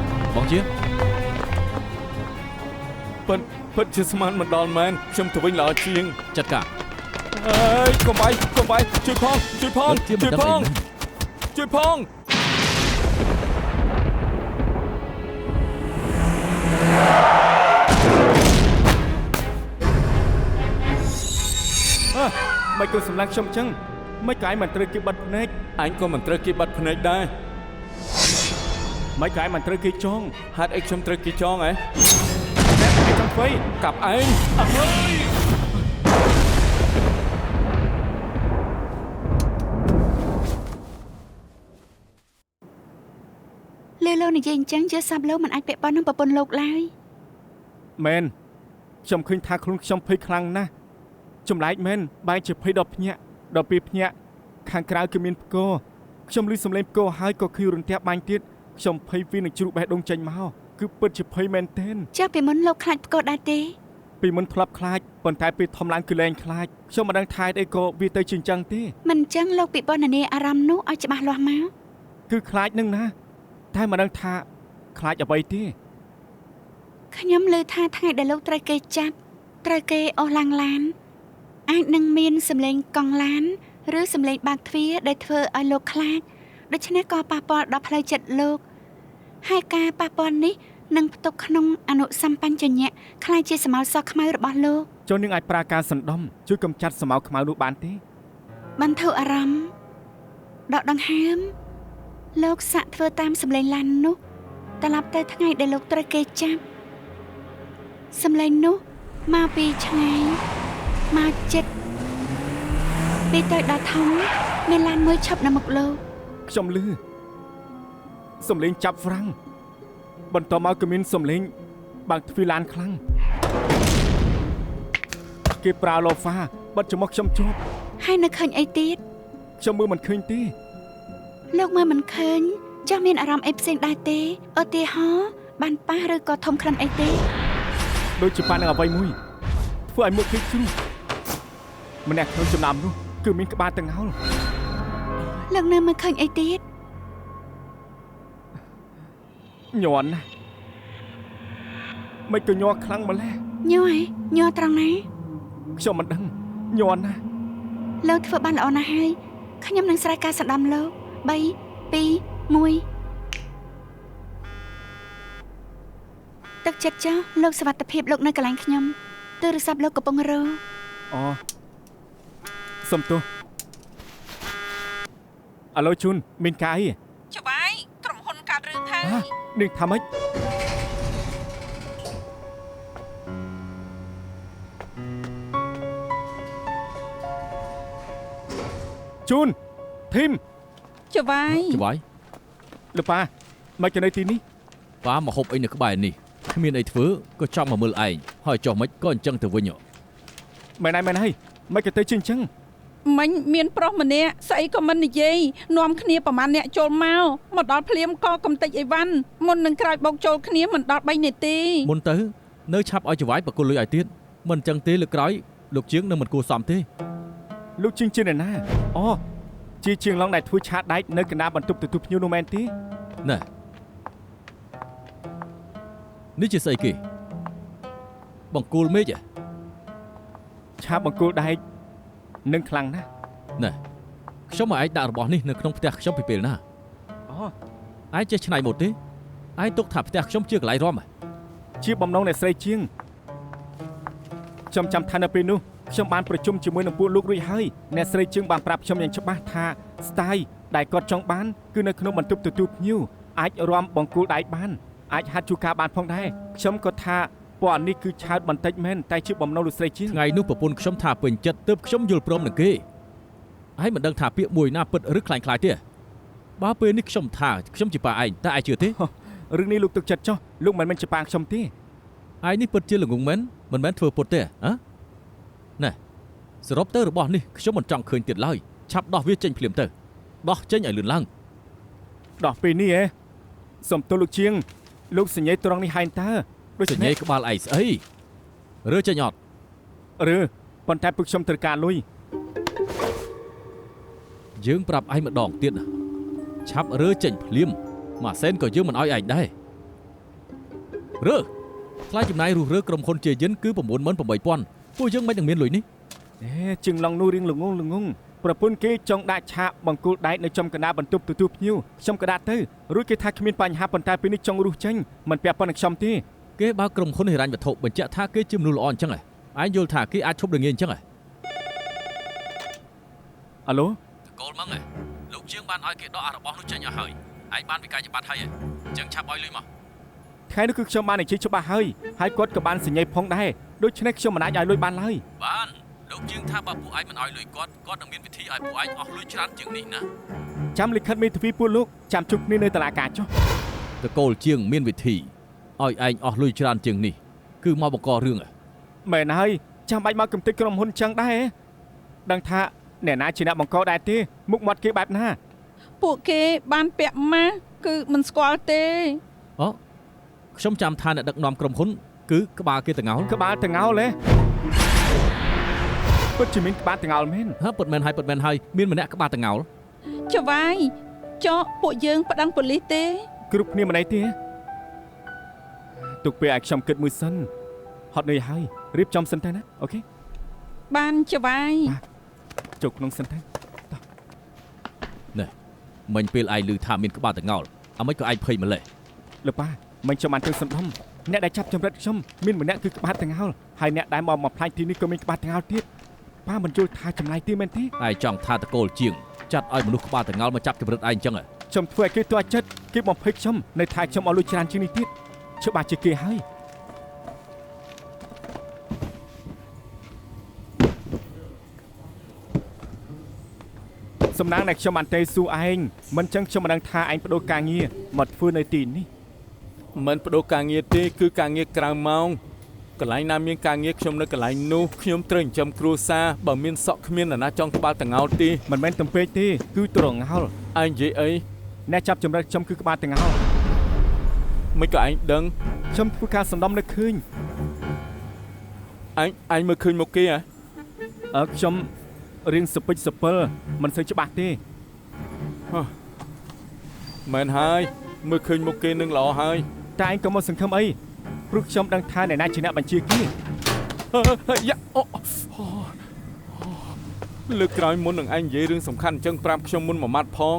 ពិតជាស្មានមិនដល់មែនខ្ញុំទៅវិញល្អជាង ចាត់ការ អើយកុំបាយជួយផង ជាមិនដឹងអីមែន ជួយផងមិនក៏សម្លាប់ខ្ញុំចឹងមិនក៏ឯងមិនត្រូវគេបាត់ភ្នែកអញក៏មិនត្រូវគេបាត់ភ្នែកដែរមិនក៏ឯងមិនត្រូវគេចងហេតុអីខ្ញុំត្រូវគេចងហ៎អ្នកឯងចង់ធ្វើកាប់ឯងអើយ លើលោកនិយាយអញ្ចឹងជាសាប់លោកមិនអាចពាក់ព័ន្ធនឹងប្រពន្ធលោកឡើយ មែនខ្ញុំឃើញថាខ្លួនខ្ញុំភ័យខ្លាំងណាស់ចម្លែកមែនបែរជាភ័យដល់ភ្ញាក់ដល់ពេលភ្ញាក់ខាងក្រៅគឺមានផ្គរខ្ញុំឮសំឡេងផ្គរហើយក៏ឃើញរន្ទះបាញ់ទៀតខ្ញុំភ័យពីនឹងជ្រូកបេះដូងចេញមកគឺពិតជាភ័យមែនទែន ចាស់ពីមុនលោកខ្លាចផ្គរដែរទេ ពីមុនធ្លាប់ខ្លាចប៉ុន្តែពេលធំឡើងគឺលែងខ្លាចខ្ញុំមិនដឹងថាអីក៏វាទៅជាអញ្ចឹងទេ មិនអញ្ចឹងលោកពិពណ៌នាអារម្មណ៍នោះឲ្យច្បាស់លាស់មក គឺខ្លាចនឹងណាតែមិនដឹងថាខ្លាចអ្វីទេ ខ្ញុំឮថាថ្ងៃដែលលោកត្រូវគេចាប់ត្រូវគេអស់ឡាំងឡានអាចនឹងមានសម្លេងកង់ឡានឬសម្លេងបាក់ទ្វារដែលធ្វើឲ្យលោកខ្លាចដូច្នេះក៏ប៉ះពាល់ដល់ផ្លូវចិត្តលោកហើយការប៉ះពាល់នេះនឹងផ្ទុកក្នុងអនុសម្បញ្ញញ្ញៈខ្លាចជាស្មៅសខ្មៅរបស់លោក ចុះនឹងអាចប្រើការសណ្ដំជួយកម្ចាត់ស្មៅខ្មៅនោះបានទេ បន្ធូរអារម្មណ៍ដកដង្ហើមលោកសាក់ធ្វើតាមសម្លេងឡាននោះត្រឡប់ទៅថ្ងៃដែលលោកត្រូវគេចាប់សម្លេងនោះមកពីឆ្ងាយមកចិត្តពេលទៅដល់ធំមានឡានមួយឈប់នៅមុខលោក ខ្ញុំឮសំឡេងចាប់ហ្វ្រាំងបន្ទាប់មកក៏មានសំឡេងបើកទ្វារឡានខ្លាំងគេប្រើឡូហ្វាបិទចំមុខខ្ញុំជាប់ ហើយនៅឃើញអីទៀត ខ្ញុំមើលមិនឃើញទេ លោកមើលមិនឃើញចាស់មានអារម្មណ៍អីផ្សេងដែរទេឧទាហរណ៍បានប៉ះឬក៏ធំក្លិនអីទេ ដូចជាប៉ានឹងអ្វីមួយធ្វើឲ្យមុខគេជ្រុះម្នាក់ក្នុងចំណោមនោះគឺមានក្បាលទាំងហោល លោកនៅមើលឃើញអីទៀត ញ័រណាស់មិនក៏ញ័រខ្លាំងម្ល៉េះ ញ័រញ័រត្រង់ណា ខ្ញុំមិនដឹងញ័រណាស់ លោកធ្វើបានល្អណាស់ហើយខ្ញុំនឹងស្រែកការសណ្ដំលោក3 2 1ទឹកចិត្តចុះលោកសុវត្ថិភាពលោកនៅកន្លែងខ្ញុំទូរស័ព្ទលោកកំពុងរោ អូសុំទោសអាឡូជូនមានការអី ច្បាយក្រុមហ៊ុនកាត់រឿងហើយ នឹងថាម៉េច ជូនធីម ច្បាយ ច្បាយលោកប៉ាមកចំណីទីនេះប៉ាមកហូបអីនៅក្បែរនេះគ្មានអីធ្វើក៏ចង់មកមើលឯងហើយចុះមិនក៏អញ្ចឹងទៅវិញមែនហើយមិនក៏ទៅជាអញ្ចឹង មិញមានប្រុសម្នាក់ស្អីក៏មិននិយាយនាំគ្នាប្រហែលអ្នកចូលមកដល់ភ្លាមក៏កំតិចអីវ៉ាន់មុននឹងក្រោយបោកចូលគ្នាមិនដល់3នាទី មុនទៅនៅឆាប់ឲ្យច្បាយបកគលលុយឲ្យទៀតមិនអញ្ចឹងទេលើក្រោយលោកជាងនឹងមិនគួរសមទេលោកជាងជាណាអូជាងឡងដែលធ្វើឆាតដែកនៅកណ្ដាលបន្ទប់ទទួលភ្ញៀវនោះមែនទេណែនេះជាស្អីគេបង្គោលមេឃឆាបង្គោលដែកនឹងខ្លាំងណាស់ណែខ្ញុំមកឯងដាក់របស់នេះនៅក្នុងផ្ទះខ្ញុំពីពេលណាអូឯងចេះឆ្នៃម៉ូដទេឯងទុកថាផ្ទះខ្ញុំជាកន្លែងរំជាបំណងអ្នកស្រីជាងខ្ញុំចាំថានៅពេលនោះខ្ញុំបានប្រជុំជាមួយនឹងពួកលោករួចហើយអ្នកស្រីជាងបានប្រាប់ខ្ញុំយ៉ាងច្បាស់ថា style ដែលគាត់ចង់បានគឺនៅក្នុងបន្ទប់ទទួលភ្ញៀវអាចរំបង្គោលដែកបានអាចហាត់ជួការបានផងដែរខ្ញុំក៏ថាពណ៌នេះគឺឆើតបន្តិចមែនតែជាបំណងលោកស្រីជាងថ្ងៃនោះប្រពន្ធខ្ញុំថាពេញចិត្តទើបខ្ញុំយល់ព្រមនឹងគេហើយមិនដឹងថាពាក្យមួយណាពិតឬខ្លាំងខ្លាយទេបើពេលនេះខ្ញុំថាខ្ញុំជាប៉ាឯងតែឯងជឿទេរឿងនេះលោកទឹកចិត្តចុះលោកមិនមែនជាប៉ាខ្ញុំទេឯងនេះពិតជាល្ងងមែនមិនមែនធ្វើពុតទេហ៎ណែសរុបទៅរបស់នេះខ្ញុំមិនចង់ឃើញទៀតឡើយឆាប់ដោះវាចេញភ្លាមទៅដោះចេញឲ្យលឿនឡើងដោះពេលនេះសុំទោសលោកជាងលោកសញ្ញេត្រង់នេះហែងតើដូចសញ្ញេក្បាលឯងស្អីរើចេញអត់រើប៉ុន្តែពួកខ្ញុំត្រូវការលុយយើងប្រាប់ឯងម្ដងទៀតឆាប់រើចេញភ្លាមម៉ាសែនក៏យើងមិនអោយឯងដែររើថ្លៃចំណាយរុះរើក្រុមហ៊ុនជាយិនគឺ 98,000 ពួកយើងមិននឹងមានលុយនេះជាងឡងនោះរៀងល្ងងប្រពន្ធគេចង់ដាក់ឆាកបង្គោលដែកនៅចំកណ្ដាលបន្ទប់ទទួលភ្ញៀវខ្ញុំក៏ដាក់ទៅរួចគេថាគ្មានបញ្ហាប៉ុន្តែពេលនេះចង់រុះចេញមិនពាក់ព័ន្ធនឹងខ្ញុំទេគេបើក្រុមហ៊ុនហិរញ្ញវត្ថុបញ្ជាក់ថាគេជាមនុស្សល្អអញ្ចឹងឯងយល់ថាគេអាចឈប់រងាអញ្ចឹងអាឡូតកូលម៉ងលោកជាងបានឲ្យគេដកអារបស់នោះចេញឲ្យហើយឯងបានវិការច្បាត់ហើយអញ្ចឹងឆាប់ឲ្យលុយមកថ្ងៃនេះគឺខ្ញុំបាននិយាយច្បាស់ហើយគាត់ក៏បានសញ្ញេផងដែរដូច្នេះខ្ញុំមិនអាចឲ្យលុយបានឡើយបានលោកជាងថាបើពួកឯងមិនឲ្យលុយគាត់នឹងមានវិធីឲ្យពួកឯងអស់លុយច្រើនជាងនេះណាចាំលិខិតមេធាវីពួកលោកចាំជួបគ្នានៅតុលាការចុះតកូលជាងមានវិធីឲ្យឯងអស់លុយច្រើនជាងនេះគឺមកបង្ករឿងមែនហើយចាំបាច់មកកំទេចក្រុមហ៊ុនចឹងដែរដឹងថាអ្នកណាជាអ្នកបង្កដែរទេមុខមាត់គេបែបណាពួកគេបានពាក់ម៉ាស់គឺមិនស្គាល់ទេអូខ្ញុំចាំថាអ្នកដឹកនាំក្រុមហ៊ុនគឺក្បាលគេតងោលក្បាលតងោលពិតជាមានក្បាលតងោលមែនពិតមែនហើយមានម្នាក់ក្បាលតងោលច្បាយចោពួកយើងប្តឹងប៉ូលីសទេគ្រប់គ្នាមិនអីទេទុកពេលឲ្យខ្ញុំគិតមួយសិនហត់នឿយហើយរៀបចំសិនទៅណាអូខេបានច្បាយជុកក្នុងសិនទៅណែមិញពេលឯងឮថាមានក្បាលតងោលអ្មិនក៏ឯងភ័យម្លេះលោកប៉ាមិញខ្ញុំបានទិញសំដុំអ្នកដែលចាប់ចម្រិតខ្ញុំមានម្នាក់គឺក្បាលតងោលហើយអ្នកដែលមកផ្លាញ់ទីនេះក៏មានក្បាលតងោលទៀតប៉ាមិនយល់ថាចម្លែកទីមែនទេឯងចង់ថាតកូលជាងចាត់ឲ្យមនុស្សក្បាលតងោលមកចាប់ចម្រិតឯងអញ្ចឹងខ្ញុំធ្វើឲ្យគេទាស់ចិត្តគេបំភ័យខ្ញុំនៅថាខ្ញុំឲ្យលុយច្រើនជាងនេះទៀតច្បាស់ជាគេហើយសំណាងដែលខ្ញុំបានទៅសួរឯងមិនចឹងខ្ញុំមិនដឹងថាឯងបដូរការងារមកធ្វើនៅទីនេះមិនបដូរការងារទេគឺការងារក្រៅម៉ោងកន្លែងណាមានការងារខ្ញុំនៅកន្លែងនោះខ្ញុំត្រូវចិញ្ចឹមគ្រួសារបើមានសក់គ្មានអ្នកណាចង់ក្បាលតងោលទេមិនមែនទំពេកទេគឺត្រងោលឯងនិយាយអីអ្នកចាប់ចម្រិតខ្ញុំគឺក្បាលតងោលមិនក៏ឯងដឹងខ្ញុំធ្វើការសំដុំនៅឃើញឯងមើលឃើញមកគេខ្ញុំរៀងសពិចសពិលមិនសូវច្បាស់ទេមែនហើយមើលឃើញមកគេនឹងល្អហើយតែឯងក៏មកសង្ឃឹមអីព្រោះខ្ញុំដឹងថាអ្នកណាជាអ្នកបញ្ជាគេយ៉ាលើកក្រោយមុននឹងឯងនិយាយរឿងសំខាន់អញ្ចឹងប្រាប់ខ្ញុំមុនមួយម៉ាត់ផង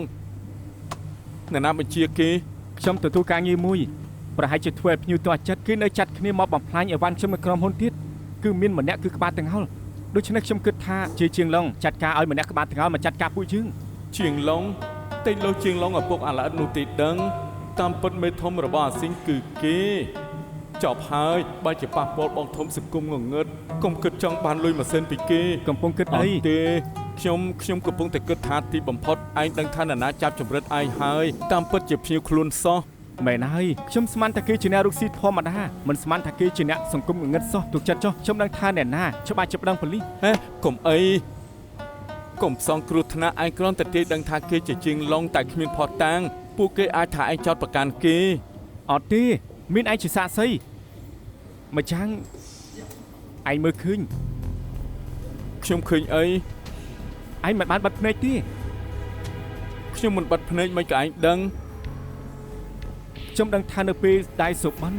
អ្នកណាបញ្ជាគេខ្ញុំទទួលការងារមួយប្រហែលជាធ្វើឲ្យភ្ញៀវទាស់ចិត្តគេនៅចាត់គ្នាមកបំផ្លាញអីវ៉ាន់ខ្ញុំនៅក្រុមហ៊ុនទៀតគឺមានម្នាក់គឺក្បាលតងោលដូច្នេះខ្ញុំគិតថាជាងឡុងចាត់ការឲ្យម្នាក់ក្បាលតងោលមកចាត់ការពួកយើងជាងឡុងតែលោកជាងឡុងឪពុកអាឡិតនោះទីដឹងតាមពិតមេធំរបស់អាស៊ីងគឺគេចប់ហើយបើជាប៉ះពាល់បងធំសង្គមងងឹតកុំគិតចង់បានលុយម៉ាស៊ីនពីគេកំពុងគិតអីទេ ខ្ញុំកំពុងតែគិតថាទីបំផុតឯងដឹងថានរណាចាប់ចម្រិតឯងហើយតាមពិតជាភ្ញៀវខ្លួនសោះ មែនហើយខ្ញុំស្មានថាគេជាអ្នករុកស៊ីធម្មតាមិនស្មានថាគេជាអ្នកសង្គមងងឹតសោះទុកចិត្តចុះខ្ញុំដឹងថាអ្នកណាច្បាស់ចាប់ដឹងប៉ូលីស ហេកុំអីកុំផ្សងគ្រោះថ្នាក់ឯងគ្រាន់តែទាយដឹងថាគេជាជាងឡុងតែគ្មានភស្តុតាងពួកគេអាចថាឯងចោទប្រកាន់គេ អត់ទេមានឯងជាសាក្សីម្ចាំងឯងមើលឃើញ ខ្ញុំឃើញអី ឯងមិនបានបិទភ្នែកទេ ខ្ញុំមិនបិទភ្នែកមិនក៏ឯងដឹង ខ្ញុំដឹងថានៅពេលដៃសុបិន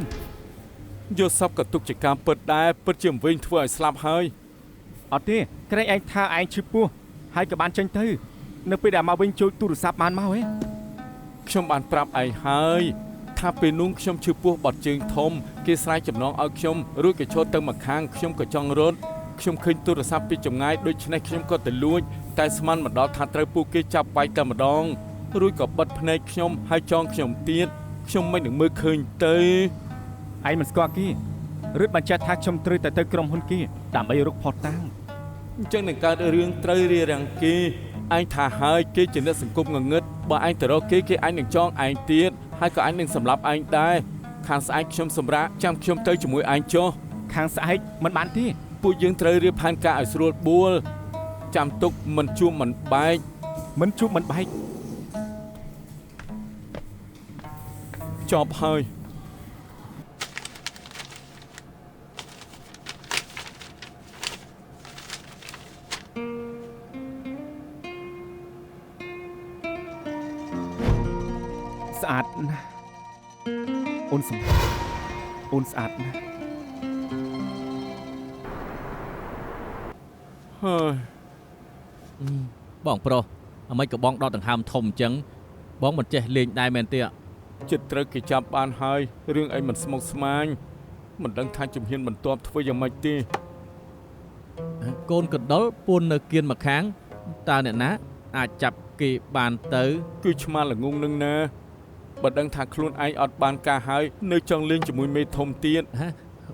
យកសពក៏ទុកជាការពិតដែរពិតជាវិញធ្វើឲ្យស្លាប់ហើយ អត់ទេក្រែងឯងថាឯងឈឺពោះហើយក៏បានចេញទៅនៅពេលដែលមកវិញជួយទូរស័ព្ទបានមកហ៎ ខ្ញុំបានប្រាប់ឯងហើយថាពេលនោះខ្ញុំឈឺពោះបត់ជើងធំគេស្រែកចំណងឲ្យខ្ញុំរួចក៏ឈរទៅម្ខាងខ្ញុំក៏ចង់រត់ខ្ញុំឃើញទូរស័ព្ទពីចម្ងាយដូច្នេះខ្ញុំក៏ទៅលួចតែស្មានមិនដល់ថាត្រូវពួកគេចាប់វាយតែម្ដងរួចក៏បិទភ្នែកខ្ញុំហើយចងខ្ញុំទៀតខ្ញុំមិននឹងមើលឃើញទៅ ឯងមិនស្គាល់គេរឹតបញ្ជាក់ថាខ្ញុំត្រូវតែទៅក្រុមហ៊ុនគេដើម្បីរកផុសតាំង អញ្ចឹងនឹងកើតរឿងត្រូវរារាំងគេឯងថាហើយគេជាអ្នកសង្គមងងឹតបើឯងទៅរកគេឯងនឹងចងឯងទៀតហើយក៏ឯងនឹងសម្លាប់ឯងដែរខាងស្អែកខ្ញុំសម្រាប់ចាំខ្ញុំទៅជាមួយឯងចុះ ខាងស្អែកមិនបានទេ ពួកយើងត្រូវរៀបផែនការឲ្យស្រួលបួលចាំទុកមិនជួបមិនបែក មិនជួបមិនបែក ចប់ហើយ ស្អាតណាស់អូនស្អាតណាស់ ហើយ បងប្រុសអ្មេចក៏បងដកដង្ហើមធំអញ្ចឹងបងមិនចេះលេងដែរមែនទេ ចិត្តត្រូវគេចាប់បានហើយរឿងអីមិនស្មុគស្មាញមិនដឹងថាជំហានបន្ទាប់ធ្វើយ៉ាងម៉េចទេ កូនកណ្ដុរពួននៅគៀនម្ខាងតើអ្នកណាអាចចាប់គេបានទៅ គឺឆ្មាល្ងងនឹងណាបើដឹងថាខ្លួនឯងអត់បានការហើយនៅចង់លេងជាមួយមេធំទៀត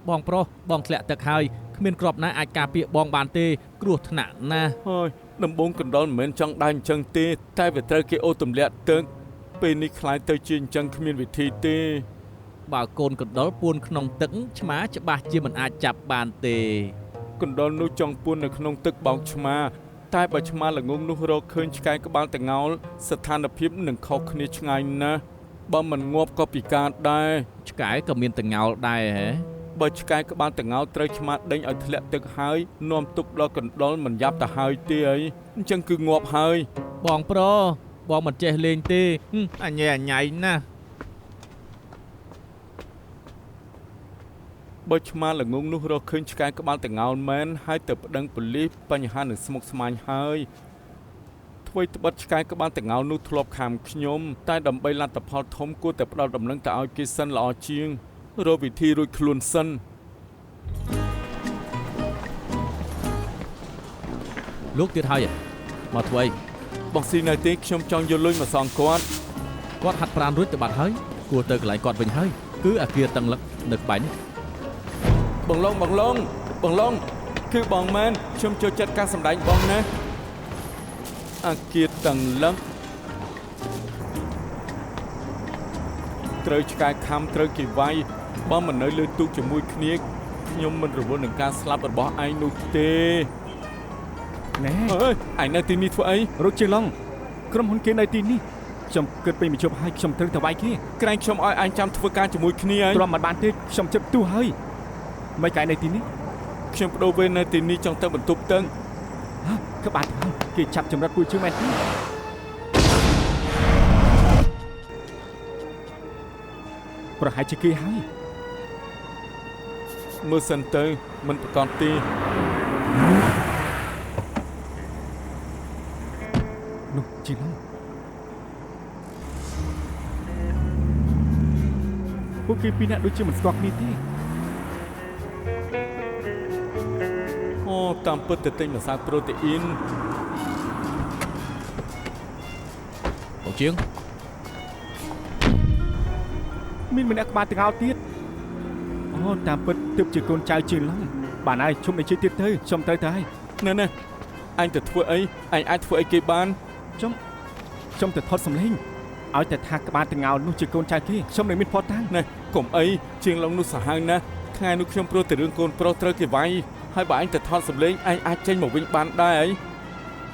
បងប្រុសបងធ្លាក់ទឹកហើយគ្មានក្របណាអាចការពារបងបានទេគ្រោះថ្នាក់ណាស់ ហើយដំបងកណ្ដុរមិនមែនចង់ដើរអញ្ចឹងទេតែវាត្រូវគេអូសទម្លាក់ទឹកពេលនេះខ្លាយទៅជាអញ្ចឹងគ្មានវិធីទេ បើកូនកណ្ដុរពួនក្នុងទឹកឆ្មាច្បាស់ជាមិនអាចចាប់បានទេ កណ្ដុរនោះចង់ពួននៅក្នុងទឹកបោកឆ្មាតែបើឆ្មាល្ងងនោះរកឃើញឆ្កែក្បាលតងោលស្ថានភាពនឹងខុសគ្នាឆ្ងាយណាស់បើមិនងាប់ក៏ពិការដែរ ឆ្កែក៏មានតងោលដែរហ៎ បើឆ្កែក្បាលតងោលត្រូវឆ្មាដេញឲ្យធ្លាក់ទឹកហើយនាំទុកដល់កណ្ដុរមិនយ៉ាប់ទៅហើយទេអីអញ្ចឹងគឺងាប់ហើយ បងប្រុសបងមិនចេះលេងទេអញញ៉ៃណាស់ បើឆ្មាល្ងងនោះរកឃើញឆ្កែក្បាលតងោលមែនហើយទៅប្តឹងប៉ូលីសបញ្ហានឹងស្មុគស្មាញហើយថ្មីត្បិតឆ្កែក្បាលតងោលនោះធ្លាប់ខាំខ្ញុំតែដើម្បីលទ្ធផលធំគួរតែផ្ដល់ដំណឹងទៅឲ្យគេសិនល្អជាងរកវិធីរួចខ្លួនសិន លោកទៀតហើយមកធ្វើអី បងស៊ីនៅទេខ្ញុំចង់យកលុយមកសងគាត់ គាត់ហាត់ប្រាណរួចទៅបាត់ហើយគួរទៅកន្លែងគាត់វិញហើយគឺអាគារតឹងលឹកនៅក្បែរនេះ បងឡុងគឺបងមែនខ្ញុំចូលចិត្តការសម្ដែងបងណាអាគារតឹងលឹកត្រូវឆ្កែខំត្រូវគេវាយបើមិននៅលើទូកជាមួយគ្នាខ្ញុំមិនរវល់នឹងការស្លាប់របស់ឯងនោះទេ ណែ អើយឯងនៅទីនេះធ្វើអី រត់ជិះឡងក្រុមហ៊ុនគេនៅទីនេះខ្ញុំគិតពេញមកជប់ហើយខ្ញុំត្រូវទៅវាយគេ ក្រែងខ្ញុំឲ្យឯងចាំធ្វើការជាមួយគ្នាហើយ ទ្រាំមិនបានទេខ្ញុំជិបទូហើយមិនកាយនៅទីនេះ ខ្ញុំបដូរវេននៅទីនេះចង់ទៅបន្ទប់តឹង ក្បាច់ហើយគេចាប់ចម្រិតពួកជើងមែនទេប្រហែលជាគេហើយ មើលសិនទៅមិនប្រកាសទេ នោះជិះឡងពួកគេពីរនាក់ដូចជាមិនស្គាល់គ្នាទេ អូតាមពិតទៅទិញម្សៅប្រូតេអ៊ីន បងជាងមានម្នាក់ក្បាលទាំងអោទៀតអូតាមពិតទើបជាកូនចៅជិះឡងបានហើយជុំតែជិះទៀតទៅខ្ញុំត្រូវទៅហើយ ណែ អញទៅធ្វើអីអញអាចធ្វើអីគេបាន ខ្ញុំទៅថតសម្លេងឲ្យតែថាក្បាលតងោលនោះជាកូនចៅគេខ្ញុំនឹងមានផតតាំង ណែកុំអីជាងឡុងនោះសាហាវណាស់ថ្ងៃនោះខ្ញុំព្រោះតែរឿងកូនប្រុសត្រូវគេវាយហើយបើអញទៅថតសម្លេងអញអាចចេញមកវិញបានដែរអី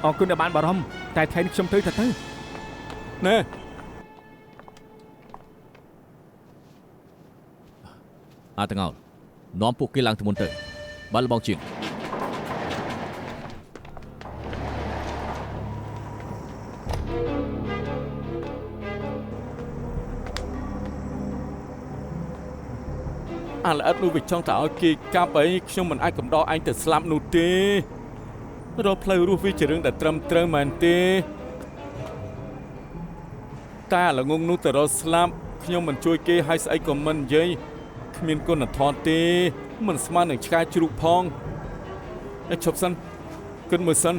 អរគុណដែលបានបារម្ភតែថ្ងៃនេះខ្ញុំទៅណទៅែ អាតងោលនាំពួកគេឡើងទៅមុនទៅបាល់លបងជាង អាល្អិតនោះវាចង់តែឲ្យគេកាប់អីខ្ញុំមិនអាចកំដរអញទៅស្លាប់នោះទេរកផ្លូវរស់វាជារឿងដែលត្រឹមត្រូវមែនទេតែអាល្ងងនោះទៅរកស្លាប់ខ្ញុំមិនជួយគេឲ្យស្អីក៏មិននិយាយគ្មានគុណធម៌ទេមិនស្មើនឹងឆ្កែជ្រូកផងតែឈប់សិនគិតមើលសិន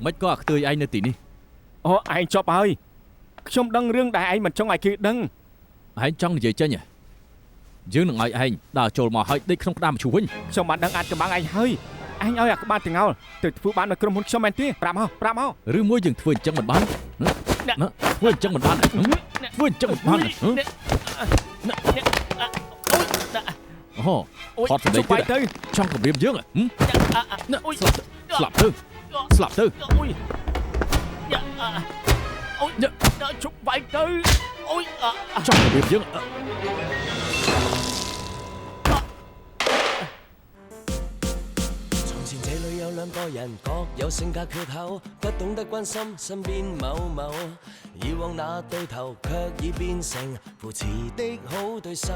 មិនក៏អាខ្ទួយឯងនៅទីនេះ អូឯងចប់ហើយខ្ញុំដឹងរឿងដែលឯងមិនចង់ឲ្យគេដឹង ឯងចង់និយាយចេញហ៎យើងនឹងឲ្យឯងដើរចូលមកហើយដេកក្នុងក្តារមឈូសវិញ ខ្ញុំបានដឹងអាចកំបាំងឯងហើយឯងឲ្យអាក្បាលតងោលទៅធ្វើបាននៅក្រុមហ៊ុនខ្ញុំមែនទេប្រាប់មក ឬមួយយើងធ្វើអញ្ចឹងមិនបានធ្វើអញ្ចឹងមិនបានធ្វើអញ្ចឹងមិនបានអូថតសម្លេងទៀតចង់គម្រាមយើងស្លាប់ទៅអូយជប់បែកទៅអូយ ចង់គម្រាមយើង 從前這裏有兩個人，各有性格缺口，不懂得關心身邊某某。以往那對頭，卻已變成扶持的好對手。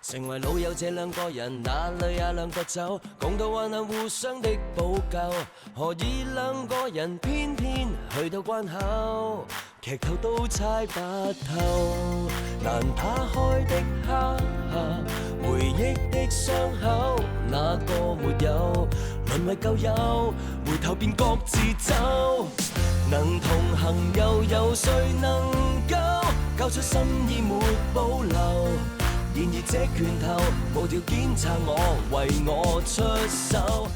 成為老友這兩個人，哪裏也兩個走，共度患難互相的補救。何以兩個人偏偏去到關口，劇透都猜不透。難打開的黑盒，回憶的傷口，哪個沒有？淪為舊友，回頭便各自走。能同行又有誰能夠交出心意沒保留？然而這拳頭無條件撐我，為我出手。